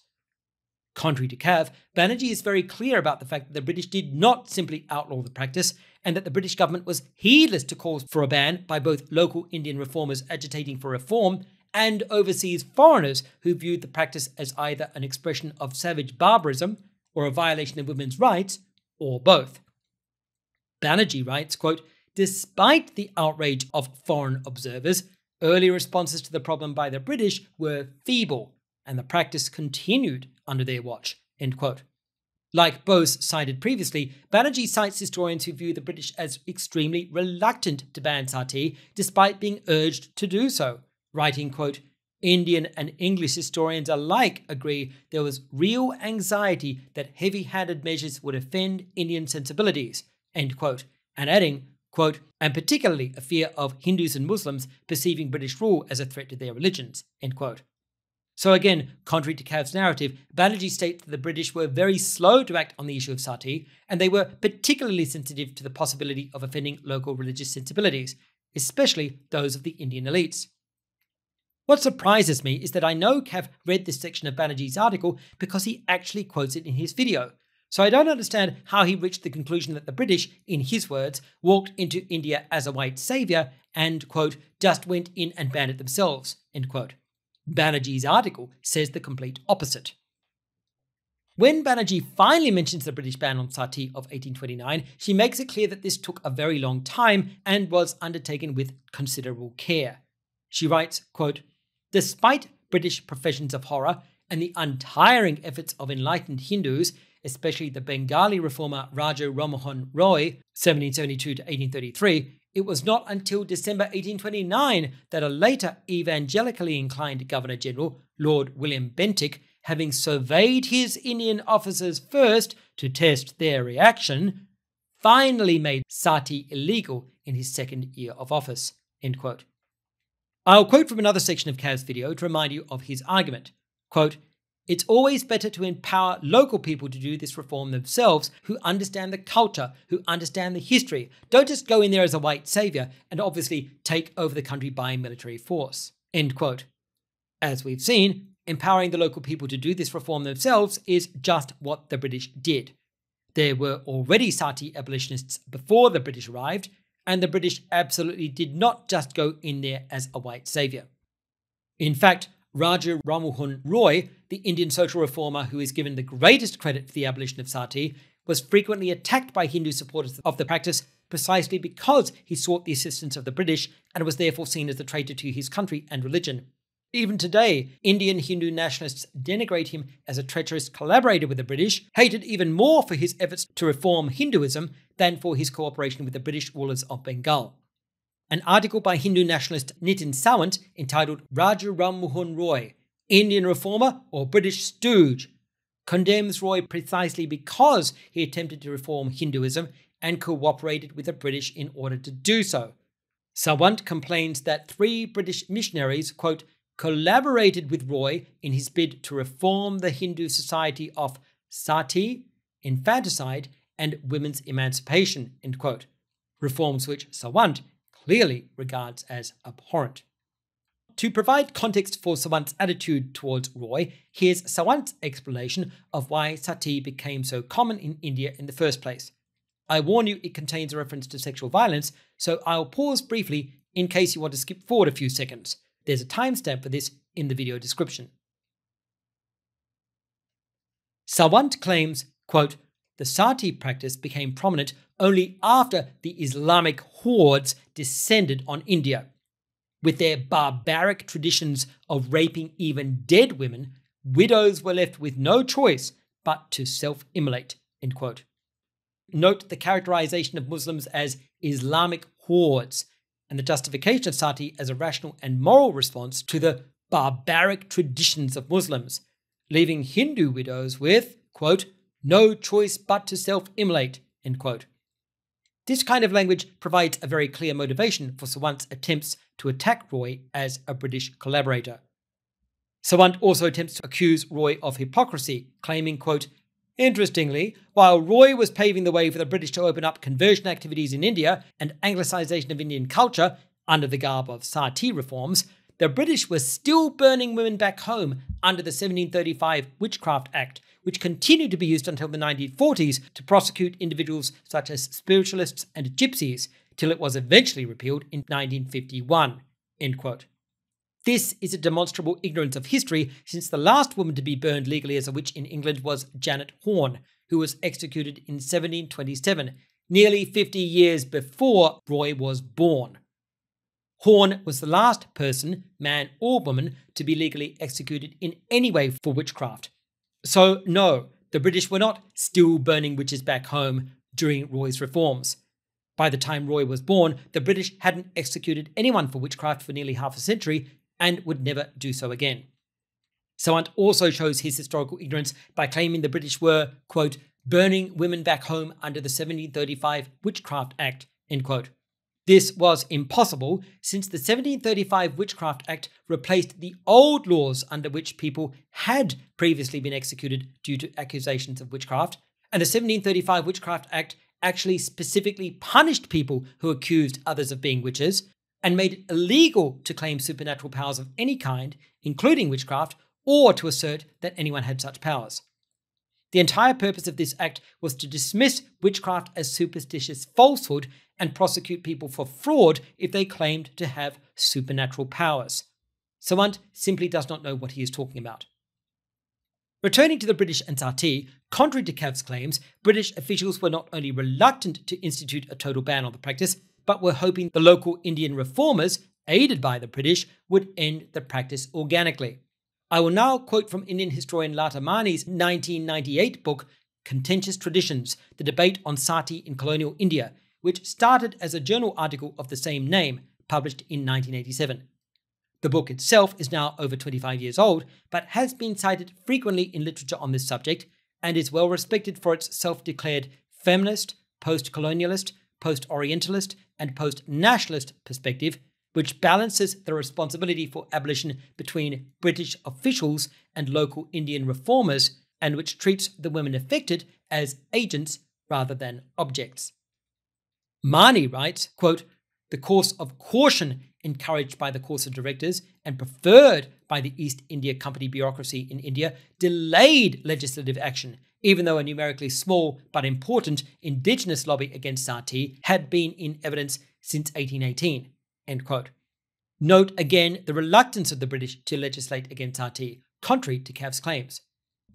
Contrary to Cav, Banerjee is very clear about the fact that the British did not simply outlaw the practice, and that the British government was heedless to calls for a ban by both local Indian reformers agitating for reform and overseas foreigners who viewed the practice as either an expression of savage barbarism or a violation of women's rights, or both. Banerjee writes, quote, despite the outrage of foreign observers, early responses to the problem by the British were feeble, and the practice continued under their watch, end quote. Like Bose cited previously, Banerjee cites historians who view the British as extremely reluctant to ban sati, despite being urged to do so, writing, quote, Indian and English historians alike agree there was real anxiety that heavy-handed measures would offend Indian sensibilities, end quote, and adding, quote, and particularly a fear of Hindus and Muslims perceiving British rule as a threat to their religions, end quote. So again, contrary to Cav's narrative, Banerjee states that the British were very slow to act on the issue of sati, and they were particularly sensitive to the possibility of offending local religious sensibilities, especially those of the Indian elites. What surprises me is that I know Cav read this section of Banerjee's article because he actually quotes it in his video, So I don't understand how he reached the conclusion that the British, in his words, walked into India as a white saviour and, quote, just went in and banned it themselves, end quote. Banerjee's article says the complete opposite. When Banerjee finally mentions the British ban on sati of 1829, she makes it clear that this took a very long time and was undertaken with considerable care. She writes, quote, despite British professions of horror and the untiring efforts of enlightened Hindus, especially the Bengali reformer Raja Rammohun Roy, 1772 to 1833, it was not until December 1829 that a later evangelically inclined Governor-General, Lord William Bentinck, having surveyed his Indian officers first to test their reaction, finally made sati illegal in his second year of office, end quote. I'll quote from another section of Kav's video to remind you of his argument. Quote, it's always better to empower local people to do this reform themselves, who understand the culture, who understand the history. Don't just go in there as a white saviour and obviously take over the country by military force, end quote. As we've seen, empowering the local people to do this reform themselves is just what the British did. There were already sati abolitionists before the British arrived, and the British absolutely did not just go in there as a white saviour. In fact, Raja Rammohun Roy, the Indian social reformer who is given the greatest credit for the abolition of sati, was frequently attacked by Hindu supporters of the practice precisely because he sought the assistance of the British and was therefore seen as a traitor to his country and religion. Even today, Indian Hindu nationalists denigrate him as a treacherous collaborator with the British, hated even more for his efforts to reform Hinduism than for his cooperation with the British rulers of Bengal. An article by Hindu nationalist Nitin Sawant entitled Raja Rammohun Roy, Indian Reformer or British Stooge, condemns Roy precisely because he attempted to reform Hinduism and cooperated with the British in order to do so. Sawant complains that 3 British missionaries, quote, collaborated with Roy in his bid to reform the Hindu society of sati, infanticide, and women's emancipation, end quote. Reforms which Sawant clearly regards as abhorrent. To provide context for Sawant's attitude towards Roy, here's Sawant's explanation of why sati became so common in India in the first place. I warn you it contains a reference to sexual violence, so I'll pause briefly in case you want to skip forward a few seconds. There's a timestamp for this in the video description. Sawant claims, quote, the sati practice became prominent only after the Islamic hordes descended on India. With their barbaric traditions of raping even dead women, widows were left with no choice but to self-immolate, end quote. Note the characterization of Muslims as Islamic hordes, and the justification of sati as a rational and moral response to the barbaric traditions of Muslims, leaving Hindu widows with, quote, no choice but to self-immolate, end quote. This kind of language provides a very clear motivation for Sawant's attempts to attack Roy as a British collaborator. Sawant also attempts to accuse Roy of hypocrisy, claiming, quote, interestingly, while Roy was paving the way for the British to open up conversion activities in India and Anglicisation of Indian culture under the garb of sati reforms, the British were still burning women back home under the 1735 Witchcraft Act, which continued to be used until the 1940s to prosecute individuals such as spiritualists and gypsies, till it was eventually repealed in 1951. End quote. This is a demonstrable ignorance of history, since the last woman to be burned legally as a witch in England was Janet Horne, who was executed in 1727, nearly 50 years before Roy was born. Horne was the last person, man or woman, to be legally executed in any way for witchcraft. So no, the British were not still burning witches back home during Roy's reforms. By the time Roy was born, the British hadn't executed anyone for witchcraft for nearly half a century and would never do so again. Sawant also shows his historical ignorance by claiming the British were, quote, burning women back home under the 1735 Witchcraft Act, end quote. This was impossible, since the 1735 Witchcraft Act replaced the old laws under which people had previously been executed due to accusations of witchcraft, and the 1735 Witchcraft Act actually specifically punished people who accused others of being witches, and made it illegal to claim supernatural powers of any kind, including witchcraft, or to assert that anyone had such powers. The entire purpose of this act was to dismiss witchcraft as superstitious falsehood and prosecute people for fraud if they claimed to have supernatural powers. Sawant simply does not know what he is talking about. Returning to the British and Sati, contrary to Cav's claims, British officials were not only reluctant to institute a total ban on the practice, but were hoping the local Indian reformers, aided by the British, would end the practice organically. I will now quote from Indian historian Lata Mani's 1998 book, Contentious Traditions, The Debate on Sati in Colonial India, which started as a journal article of the same name, published in 1987. The book itself is now over 25 years old, but has been cited frequently in literature on this subject and is well respected for its self-declared feminist, post-colonialist, post-orientalist, and post-nationalist perspective, which balances the responsibility for abolition between British officials and local Indian reformers, and which treats the women affected as agents rather than objects. Mani writes, quote, "The course of caution encouraged by the course of directors and preferred by the East India Company bureaucracy in India delayed legislative action, even though a numerically small but important indigenous lobby against sati had been in evidence since 1818. End quote. Note again the reluctance of the British to legislate against sati, contrary to Cav's claims.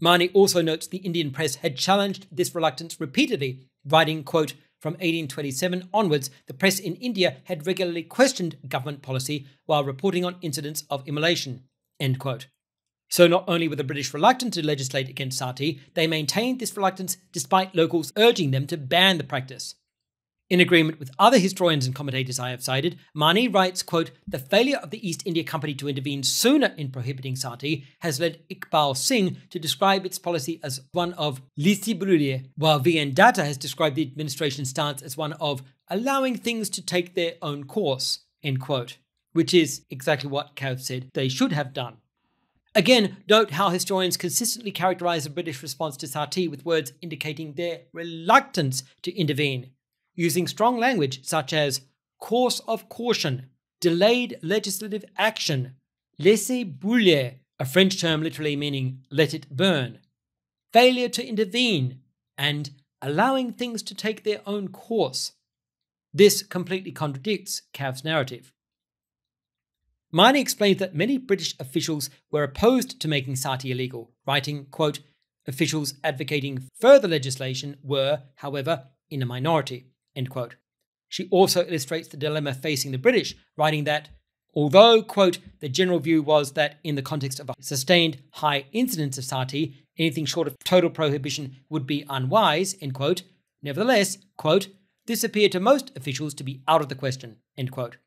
Mani also notes the Indian press had challenged this reluctance repeatedly, writing, quote, "From 1827 onwards, the press in India had regularly questioned government policy while reporting on incidents of immolation." End quote. So not only were the British reluctant to legislate against sati, they maintained this reluctance despite locals urging them to ban the practice. In agreement with other historians and commentators I have cited, Mani writes, quote, "The failure of the East India Company to intervene sooner in prohibiting sati has led Iqbal Singh to describe its policy as one of laissez brûler, while V.N. Datta has described the administration's stance as one of allowing things to take their own course," end quote, which is exactly what Cav said they should have done. Again, note how historians consistently characterize the British response to sati with words indicating their reluctance to intervene, using strong language such as course of caution, delayed legislative action, laissez brûler, a French term literally meaning let it burn, failure to intervene, and allowing things to take their own course. This completely contradicts Cav's narrative. Mani explains that many British officials were opposed to making sati illegal, writing, quote, "Officials advocating further legislation were, however, in a minority." End quote. She also illustrates the dilemma facing the British, writing that, although, quote, "the general view was that in the context of a sustained high incidence of sati, anything short of total prohibition would be unwise," end quote, nevertheless, quote, "this appeared to most officials to be out of the question," end quote.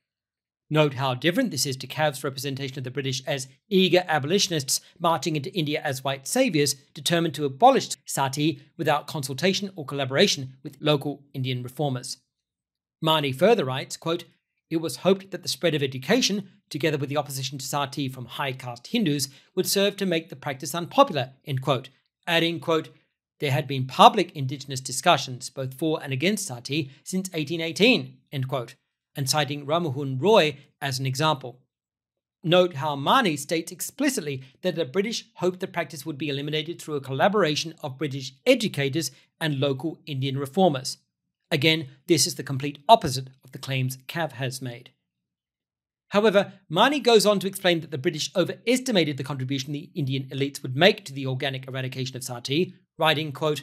Note how different this is to Cav's representation of the British as eager abolitionists marching into India as white saviours, determined to abolish sati without consultation or collaboration with local Indian reformers. Mani further writes, quote, "It was hoped that the spread of education, together with the opposition to sati from high-caste Hindus, would serve to make the practice unpopular," end quote, adding, quote, "There had been public indigenous discussions, both for and against sati, since 1818, end quote, and citing Ramohun Roy as an example. Note how Mani states explicitly that the British hoped the practice would be eliminated through a collaboration of British educators and local Indian reformers. Again, this is the complete opposite of the claims Cav has made. However, Mani goes on to explain that the British overestimated the contribution the Indian elites would make to the organic eradication of sati, writing, quote,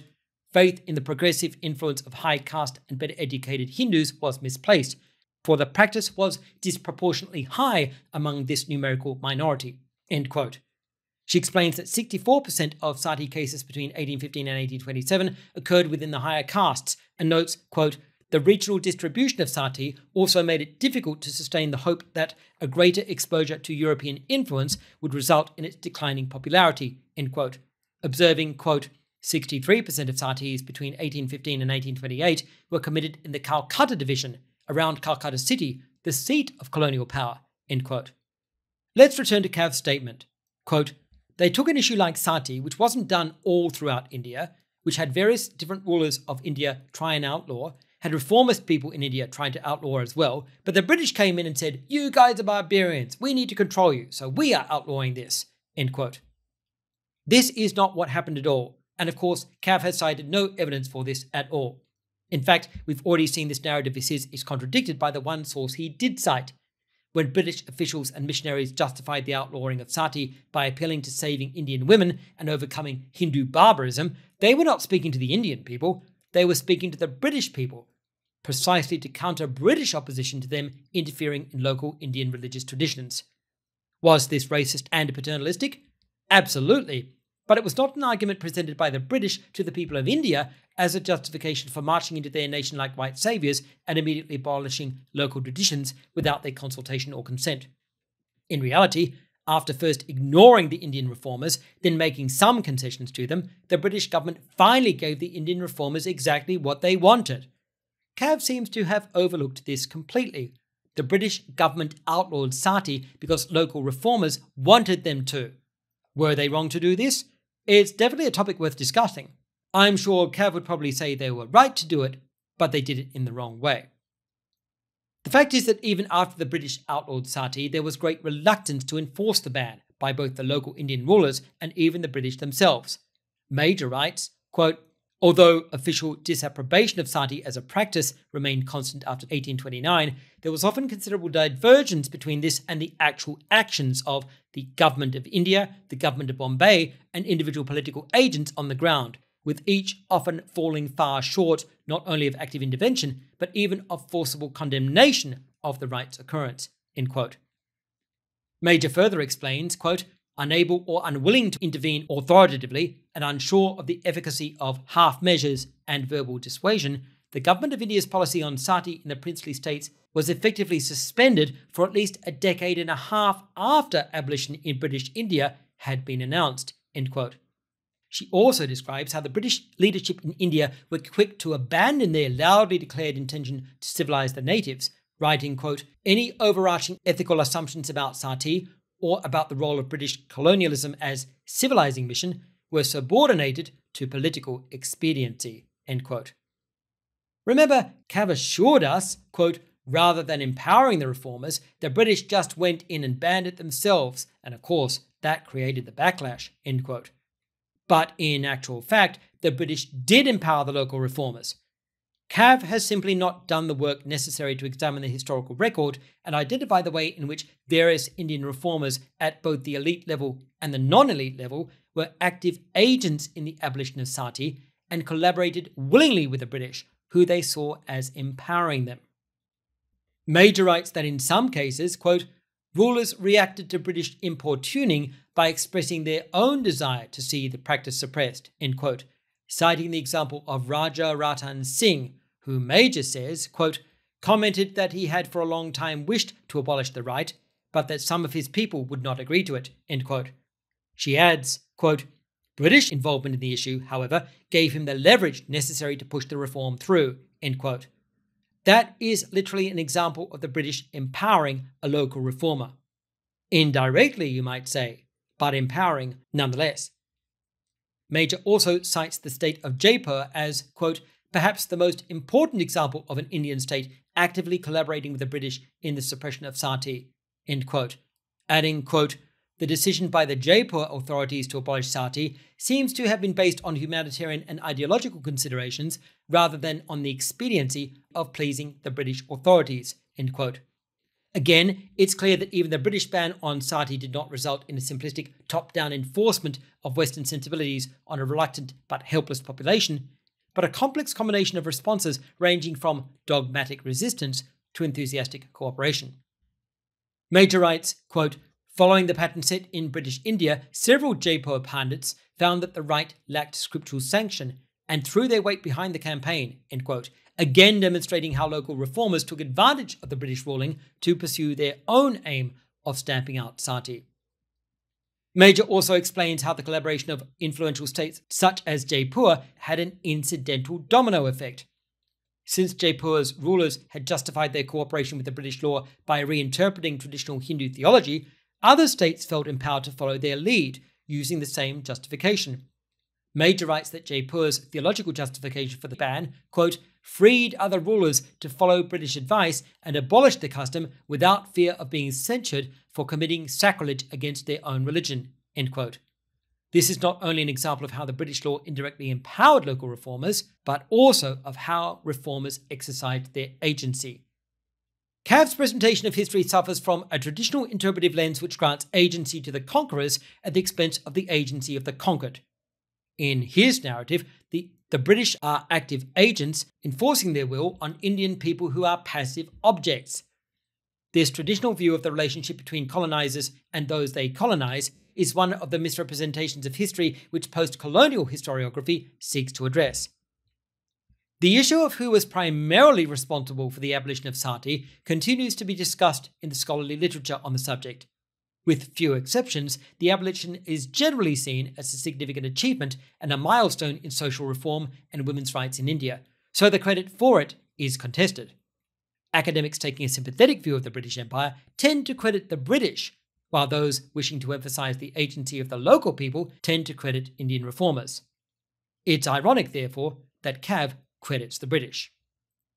"Faith in the progressive influence of high caste and better educated Hindus was misplaced, for the practice was disproportionately high among this numerical minority," end quote. She explains that 64% of sati cases between 1815 and 1827 occurred within the higher castes, and notes, quote, "The regional distribution of sati also made it difficult to sustain the hope that a greater exposure to European influence would result in its declining popularity," end quote, observing, quote, 63% of satis between 1815 and 1828 were committed in the Calcutta division, around Calcutta city, the seat of colonial power, end quote. Let's return to Cav's statement. Quote, "They took an issue like sati, which wasn't done all throughout India, which had various different rulers of India try and outlaw, had reformist people in India trying to outlaw as well, but the British came in and said, 'You guys are barbarians, we need to control you, so we are outlawing this,' end quote. This is not what happened at all. And of course, Cav has cited no evidence for this at all. In fact, we've already seen this narrative of his is contradicted by the one source he did cite. When British officials and missionaries justified the outlawing of sati by appealing to saving Indian women and overcoming Hindu barbarism, they were not speaking to the Indian people, they were speaking to the British people, precisely to counter British opposition to them interfering in local Indian religious traditions. Was this racist and paternalistic? Absolutely, but it was not an argument presented by the British to the people of India as a justification for marching into their nation like white saviours and immediately abolishing local traditions without their consultation or consent. In reality, after first ignoring the Indian reformers, then making some concessions to them, the British government finally gave the Indian reformers exactly what they wanted. Cav seems to have overlooked this completely. The British government outlawed sati because local reformers wanted them to. Were they wrong to do this? It's definitely a topic worth discussing. I'm sure Cav would probably say they were right to do it, but they did it in the wrong way. The fact is that even after the British outlawed sati, there was great reluctance to enforce the ban by both the local Indian rulers and even the British themselves. Major writes, quote, although official disapprobation of sati as a practice remained constant after 1829, there was often considerable divergence between this and the actual actions of the Government of India, the Government of Bombay, and individual political agents on the ground, with each often falling far short not only of active intervention, but even of forcible condemnation of the right's occurrence, end quote. Major further explains, quote, unable or unwilling to intervene authoritatively and unsure of the efficacy of half measures and verbal dissuasion, the Government of India's policy on sati in the princely states was effectively suspended for at least a decade and a half after abolition in British India had been announced, end quote. She also describes how the British leadership in India were quick to abandon their loudly declared intention to civilize the natives, writing, quote, any overarching ethical assumptions about sati or about the role of British colonialism as civilizing mission were subordinated to political expediency, end quote. Remember, Cav assured us, quote, rather than empowering the reformers, the British just went in and banned it themselves, and of course, that created the backlash, end quote. But in actual fact, the British did empower the local reformers. Cav has simply not done the work necessary to examine the historical record and identify the way in which various Indian reformers at both the elite level and the non-elite level were active agents in the abolition of sati and collaborated willingly with the British, who they saw as empowering them. Major writes that in some cases, quote, rulers reacted to British importuning by expressing their own desire to see the practice suppressed, end quote, citing the example of Raja Ratan Singh, who Major says, quote, commented that he had for a long time wished to abolish the right, but that some of his people would not agree to it, end quote. She adds, quote, British involvement in the issue, however, gave him the leverage necessary to push the reform through, end quote. That is literally an example of the British empowering a local reformer. Indirectly, you might say, but empowering nonetheless. Major also cites the state of Jaipur as, quote, perhaps the most important example of an Indian state actively collaborating with the British in the suppression of sati, end quote, adding, quote, the decision by the Jaipur authorities to abolish sati seems to have been based on humanitarian and ideological considerations rather than on the expediency of pleasing the British authorities, end quote. Again, it's clear that even the British ban on sati did not result in a simplistic top-down enforcement of Western sensibilities on a reluctant but helpless population, but a complex combination of responses ranging from dogmatic resistance to enthusiastic cooperation. Major writes, quote, following the pattern set in British India, several Jaipur pundits found that the right lacked scriptural sanction and threw their weight behind the campaign, end quote, again demonstrating how local reformers took advantage of the British ruling to pursue their own aim of stamping out sati. Major also explains how the collaboration of influential states such as Jaipur had an incidental domino effect. Since Jaipur's rulers had justified their cooperation with the British law by reinterpreting traditional Hindu theology, other states felt empowered to follow their lead, using the same justification. Major writes that Jaipur's theological justification for the ban, quote, freed other rulers to follow British advice and abolish the custom without fear of being censured for committing sacrilege against their own religion, end quote. This is not only an example of how the British law indirectly empowered local reformers, but also of how reformers exercised their agency. Cav's presentation of history suffers from a traditional interpretive lens which grants agency to the conquerors at the expense of the agency of the conquered. In his narrative, the British are active agents enforcing their will on Indian people who are passive objects. This traditional view of the relationship between colonizers and those they colonize is one of the misrepresentations of history which post-colonial historiography seeks to address. The issue of who was primarily responsible for the abolition of sati continues to be discussed in the scholarly literature on the subject. With few exceptions, the abolition is generally seen as a significant achievement and a milestone in social reform and women's rights in India, so the credit for it is contested. Academics taking a sympathetic view of the British Empire tend to credit the British, while those wishing to emphasize the agency of the local people tend to credit Indian reformers. It's ironic, therefore, that Cav credits the British.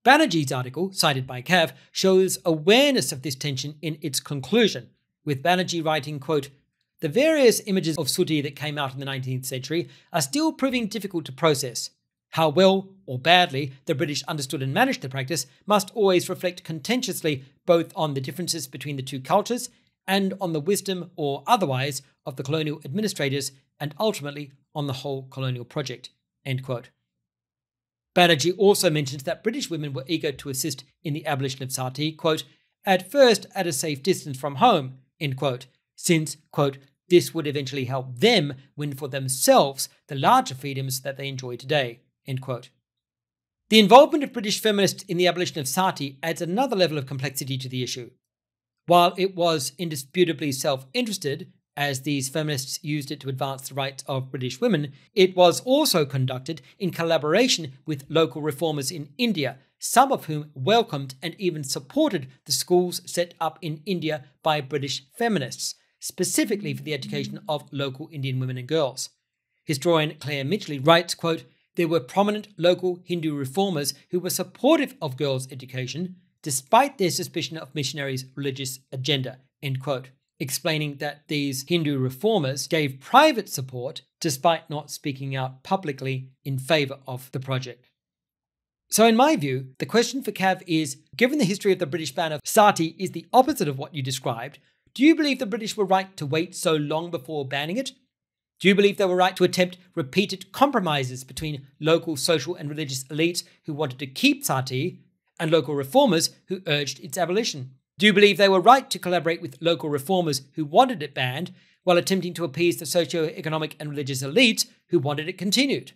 Banerjee's article, cited by Cav, shows awareness of this tension in its conclusion, with Banerjee writing, quote, "The various images of sati that came out in the 19th century are still proving difficult to process. How well or badly the British understood and managed the practice must always reflect contentiously both on the differences between the two cultures and on the wisdom or otherwise of the colonial administrators and ultimately on the whole colonial project." End quote. Banerjee also mentions that British women were eager to assist in the abolition of sati, quote, "at first at a safe distance from home," end quote, since, quote, "this would eventually help them win for themselves the larger freedoms that they enjoy today," end quote. The involvement of British feminists in the abolition of sati adds another level of complexity to the issue. While it was indisputably self-interested, as these feminists used it to advance the rights of British women, it was also conducted in collaboration with local reformers in India, some of whom welcomed and even supported the schools set up in India by British feminists, specifically for the education of local Indian women and girls. Historian Claire Mitchley writes, quote, "There were prominent local Hindu reformers who were supportive of girls' education, despite their suspicion of missionaries' religious agenda," end quote, explaining that these Hindu reformers gave private support despite not speaking out publicly in favor of the project. So in my view, the question for Cav is, given the history of the British ban of sati is the opposite of what you described, do you believe the British were right to wait so long before banning it? Do you believe they were right to attempt repeated compromises between local social and religious elites who wanted to keep sati and local reformers who urged its abolition? Do you believe they were right to collaborate with local reformers who wanted it banned while attempting to appease the socio-economic and religious elites who wanted it continued?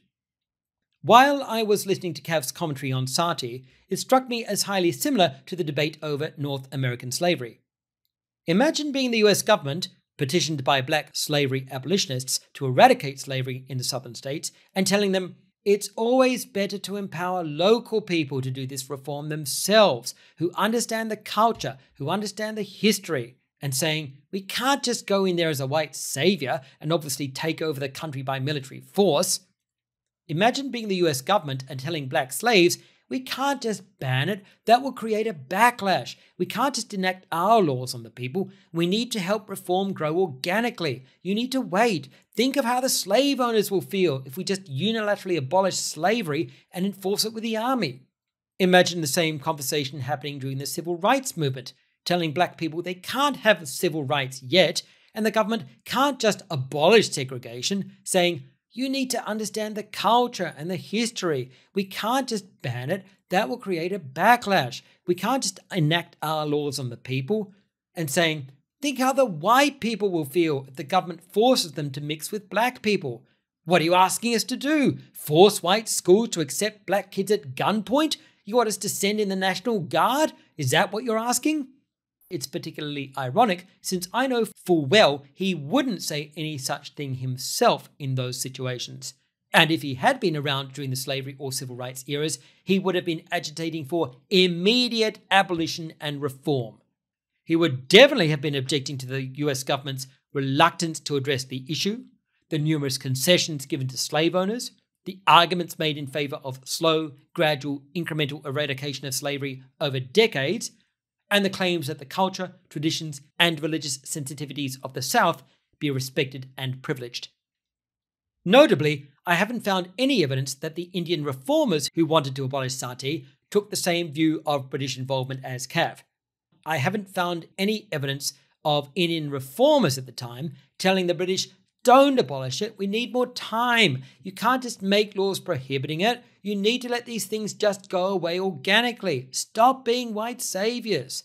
While I was listening to Cav's commentary on sati, it struck me as highly similar to the debate over North American slavery. Imagine being the US government, petitioned by black slavery abolitionists to eradicate slavery in the southern states, and telling them, it's always better to empower local people to do this reform themselves, who understand the culture, who understand the history, and saying, we can't just go in there as a white savior and obviously take over the country by military force. Imagine being the US government and telling black slaves, we can't just ban it, that will create a backlash. We can't just enact our laws on the people. We need to help reform grow organically. You need to wait. Think of how the slave owners will feel if we just unilaterally abolish slavery and enforce it with the army. Imagine the same conversation happening during the civil rights movement, telling black people they can't have civil rights yet, and the government can't just abolish segregation, saying, you need to understand the culture and the history. We can't just ban it. That will create a backlash. We can't just enact our laws on the people. And saying, think how the white people will feel if the government forces them to mix with black people. What are you asking us to do? Force white schools to accept black kids at gunpoint? You want us to send in the National Guard? Is that what you're asking? It's particularly ironic since I know full well he wouldn't say any such thing himself in those situations. And if he had been around during the slavery or civil rights eras, he would have been agitating for immediate abolition and reform. He would definitely have been objecting to the US government's reluctance to address the issue, the numerous concessions given to slave owners, the arguments made in favor of slow, gradual, incremental eradication of slavery over decades, and the claims that the culture, traditions, and religious sensitivities of the South be respected and privileged. Notably, I haven't found any evidence that the Indian reformers who wanted to abolish sati took the same view of British involvement as Cav. I haven't found any evidence of Indian reformers at the time telling the British, don't abolish it, we need more time. You can't just make laws prohibiting it. You need to let these things just go away organically. Stop being white saviors.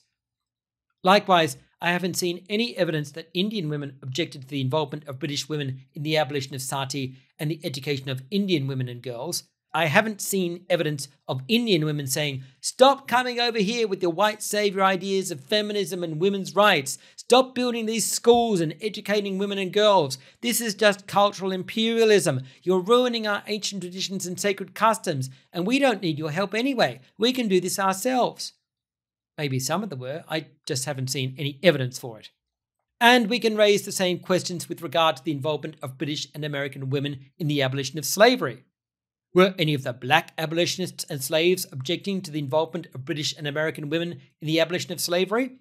Likewise, I haven't seen any evidence that Indian women objected to the involvement of British women in the abolition of sati and the education of Indian women and girls. I haven't seen evidence of Indian women saying, stop coming over here with your white savior ideas of feminism and women's rights. Stop building these schools and educating women and girls. This is just cultural imperialism. You're ruining our ancient traditions and sacred customs, and we don't need your help anyway. We can do this ourselves. Maybe some of them were, I just haven't seen any evidence for it. And we can raise the same questions with regard to the involvement of British and American women in the abolition of slavery. Were any of the black abolitionists and slaves objecting to the involvement of British and American women in the abolition of slavery?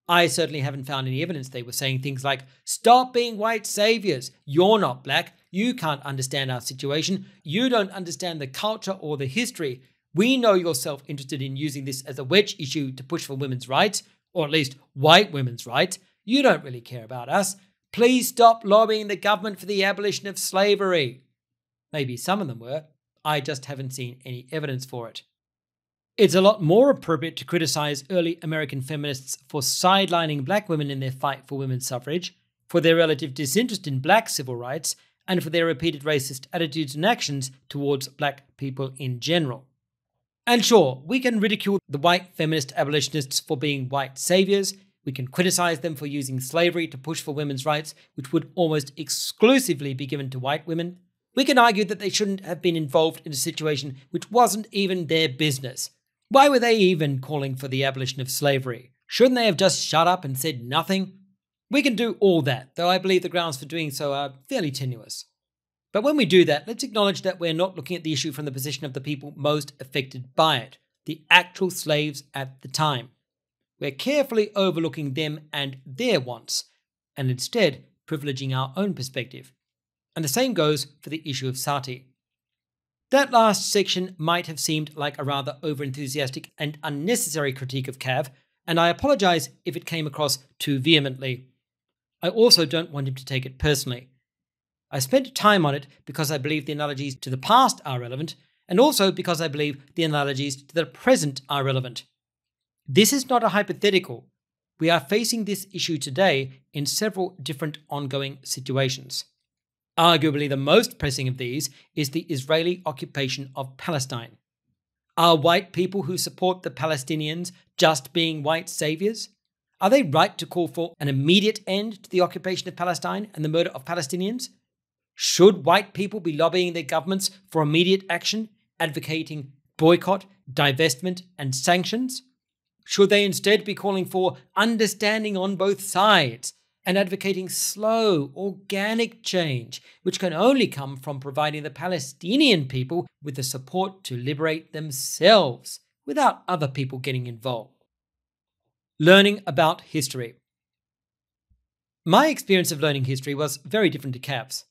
I certainly haven't found any evidence they were saying things like, stop being white saviors, you're not black, you can't understand our situation, you don't understand the culture or the history. We know you're self-interested in using this as a wedge issue to push for women's rights, or at least white women's rights. You don't really care about us. Please stop lobbying the government for the abolition of slavery. Maybe some of them were. I just haven't seen any evidence for it. It's a lot more appropriate to criticize early American feminists for sidelining black women in their fight for women's suffrage, for their relative disinterest in black civil rights, and for their repeated racist attitudes and actions towards black people in general. And sure, we can ridicule the white feminist abolitionists for being white saviors. We can criticize them for using slavery to push for women's rights, which would almost exclusively be given to white women. We can argue that they shouldn't have been involved in a situation which wasn't even their business. Why were they even calling for the abolition of slavery? Shouldn't they have just shut up and said nothing? We can do all that, though I believe the grounds for doing so are fairly tenuous. But when we do that, let's acknowledge that we're not looking at the issue from the position of the people most affected by it, the actual slaves at the time. We're carefully overlooking them and their wants, and instead privileging our own perspective. And the same goes for the issue of sati. That last section might have seemed like a rather overenthusiastic and unnecessary critique of Cav, and I apologise if it came across too vehemently. I also don't want him to take it personally. I spent time on it because I believe the analogies to the past are relevant, and also because I believe the analogies to the present are relevant. This is not a hypothetical. We are facing this issue today in several different ongoing situations. Arguably the most pressing of these is the Israeli occupation of Palestine. Are white people who support the Palestinians just being white saviors? Are they right to call for an immediate end to the occupation of Palestine and the murder of Palestinians? Should white people be lobbying their governments for immediate action, advocating boycott, divestment, and sanctions? Should they instead be calling for understanding on both sides and advocating slow, organic change, which can only come from providing the Palestinian people with the support to liberate themselves without other people getting involved? Learning about history. My experience of learning history was very different to Cav's.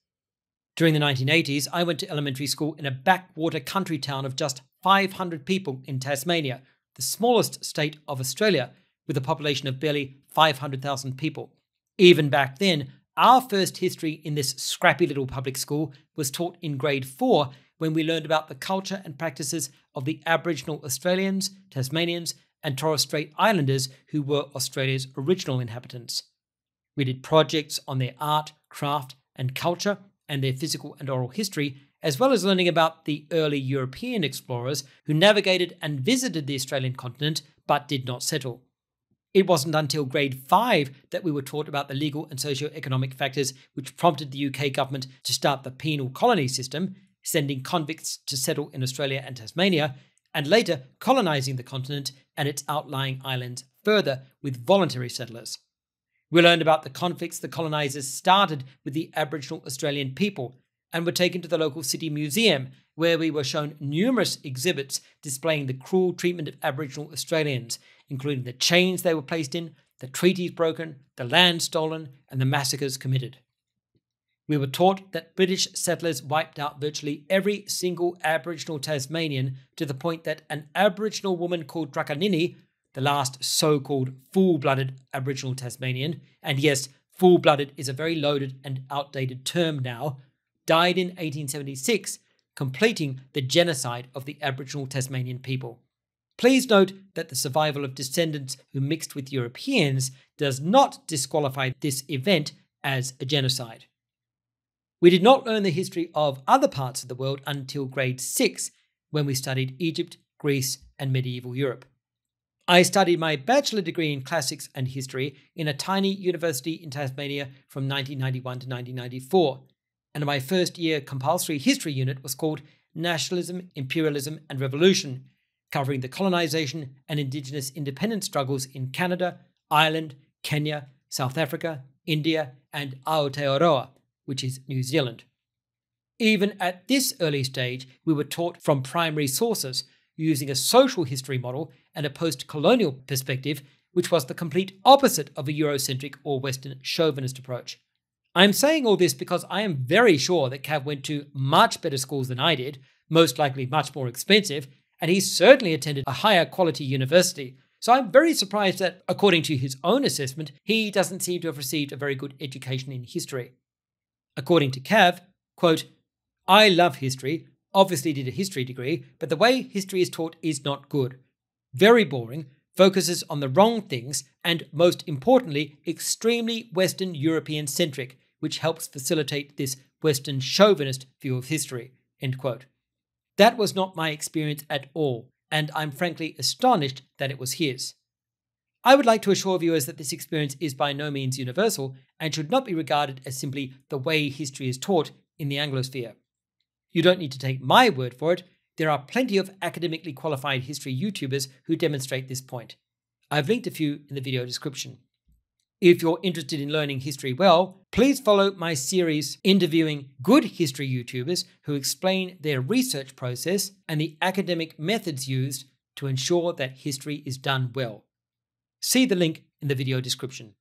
During the 1980s, I went to elementary school in a backwater country town of just 500 people in Tasmania, the smallest state of Australia, with a population of barely 500,000 people. Even back then, our first history in this scrappy little public school was taught in grade 4 when we learned about the culture and practices of the Aboriginal Australians, Tasmanians, and Torres Strait Islanders who were Australia's original inhabitants. We did projects on their art, craft, and culture, and their physical and oral history, as well as learning about the early European explorers who navigated and visited the Australian continent but did not settle. It wasn't until grade 5 that we were taught about the legal and socio-economic factors which prompted the UK government to start the penal colony system, sending convicts to settle in Australia and Tasmania, and later colonising the continent and its outlying islands further with voluntary settlers. We learned about the conflicts the colonisers started with the Aboriginal Australian people and were taken to the local city museum, where we were shown numerous exhibits displaying the cruel treatment of Aboriginal Australians, including the chains they were placed in, the treaties broken, the land stolen, and the massacres committed. We were taught that British settlers wiped out virtually every single Aboriginal Tasmanian to the point that an Aboriginal woman called Drakanini, the last so-called full-blooded Aboriginal Tasmanian, and yes, full-blooded is a very loaded and outdated term now, died in 1876, completing the genocide of the Aboriginal Tasmanian people. Please note that the survival of descendants who mixed with Europeans does not disqualify this event as a genocide. We did not learn the history of other parts of the world until grade 6, when we studied Egypt, Greece, and medieval Europe. I studied my bachelor degree in classics and history in a tiny university in Tasmania from 1991 to 1994, and my first year compulsory history unit was called Nationalism, Imperialism, and Revolution, covering the colonisation and Indigenous independence struggles in Canada, Ireland, Kenya, South Africa, India, and Aotearoa, which is New Zealand. Even at this early stage, we were taught from primary sources, using a social history model and a post-colonial perspective, which was the complete opposite of a Eurocentric or Western chauvinist approach. I'm saying all this because I am very sure that Cav went to much better schools than I did, most likely much more expensive, and he certainly attended a higher quality university. So I'm very surprised that, according to his own assessment, he doesn't seem to have received a very good education in history. According to Cav, quote, "I love history, obviously did a history degree, but the way history is taught is not good. Very boring, focuses on the wrong things, and most importantly, extremely Western European centric, which helps facilitate this Western chauvinist view of history." End quote. That was not my experience at all, and I'm frankly astonished that it was his. I would like to assure viewers that this experience is by no means universal and should not be regarded as simply the way history is taught in the Anglosphere. You don't need to take my word for it. There are plenty of academically qualified history YouTubers who demonstrate this point. I've linked a few in the video description. If you're interested in learning history well, please follow my series interviewing good history YouTubers who explain their research process and the academic methods used to ensure that history is done well. See the link in the video description.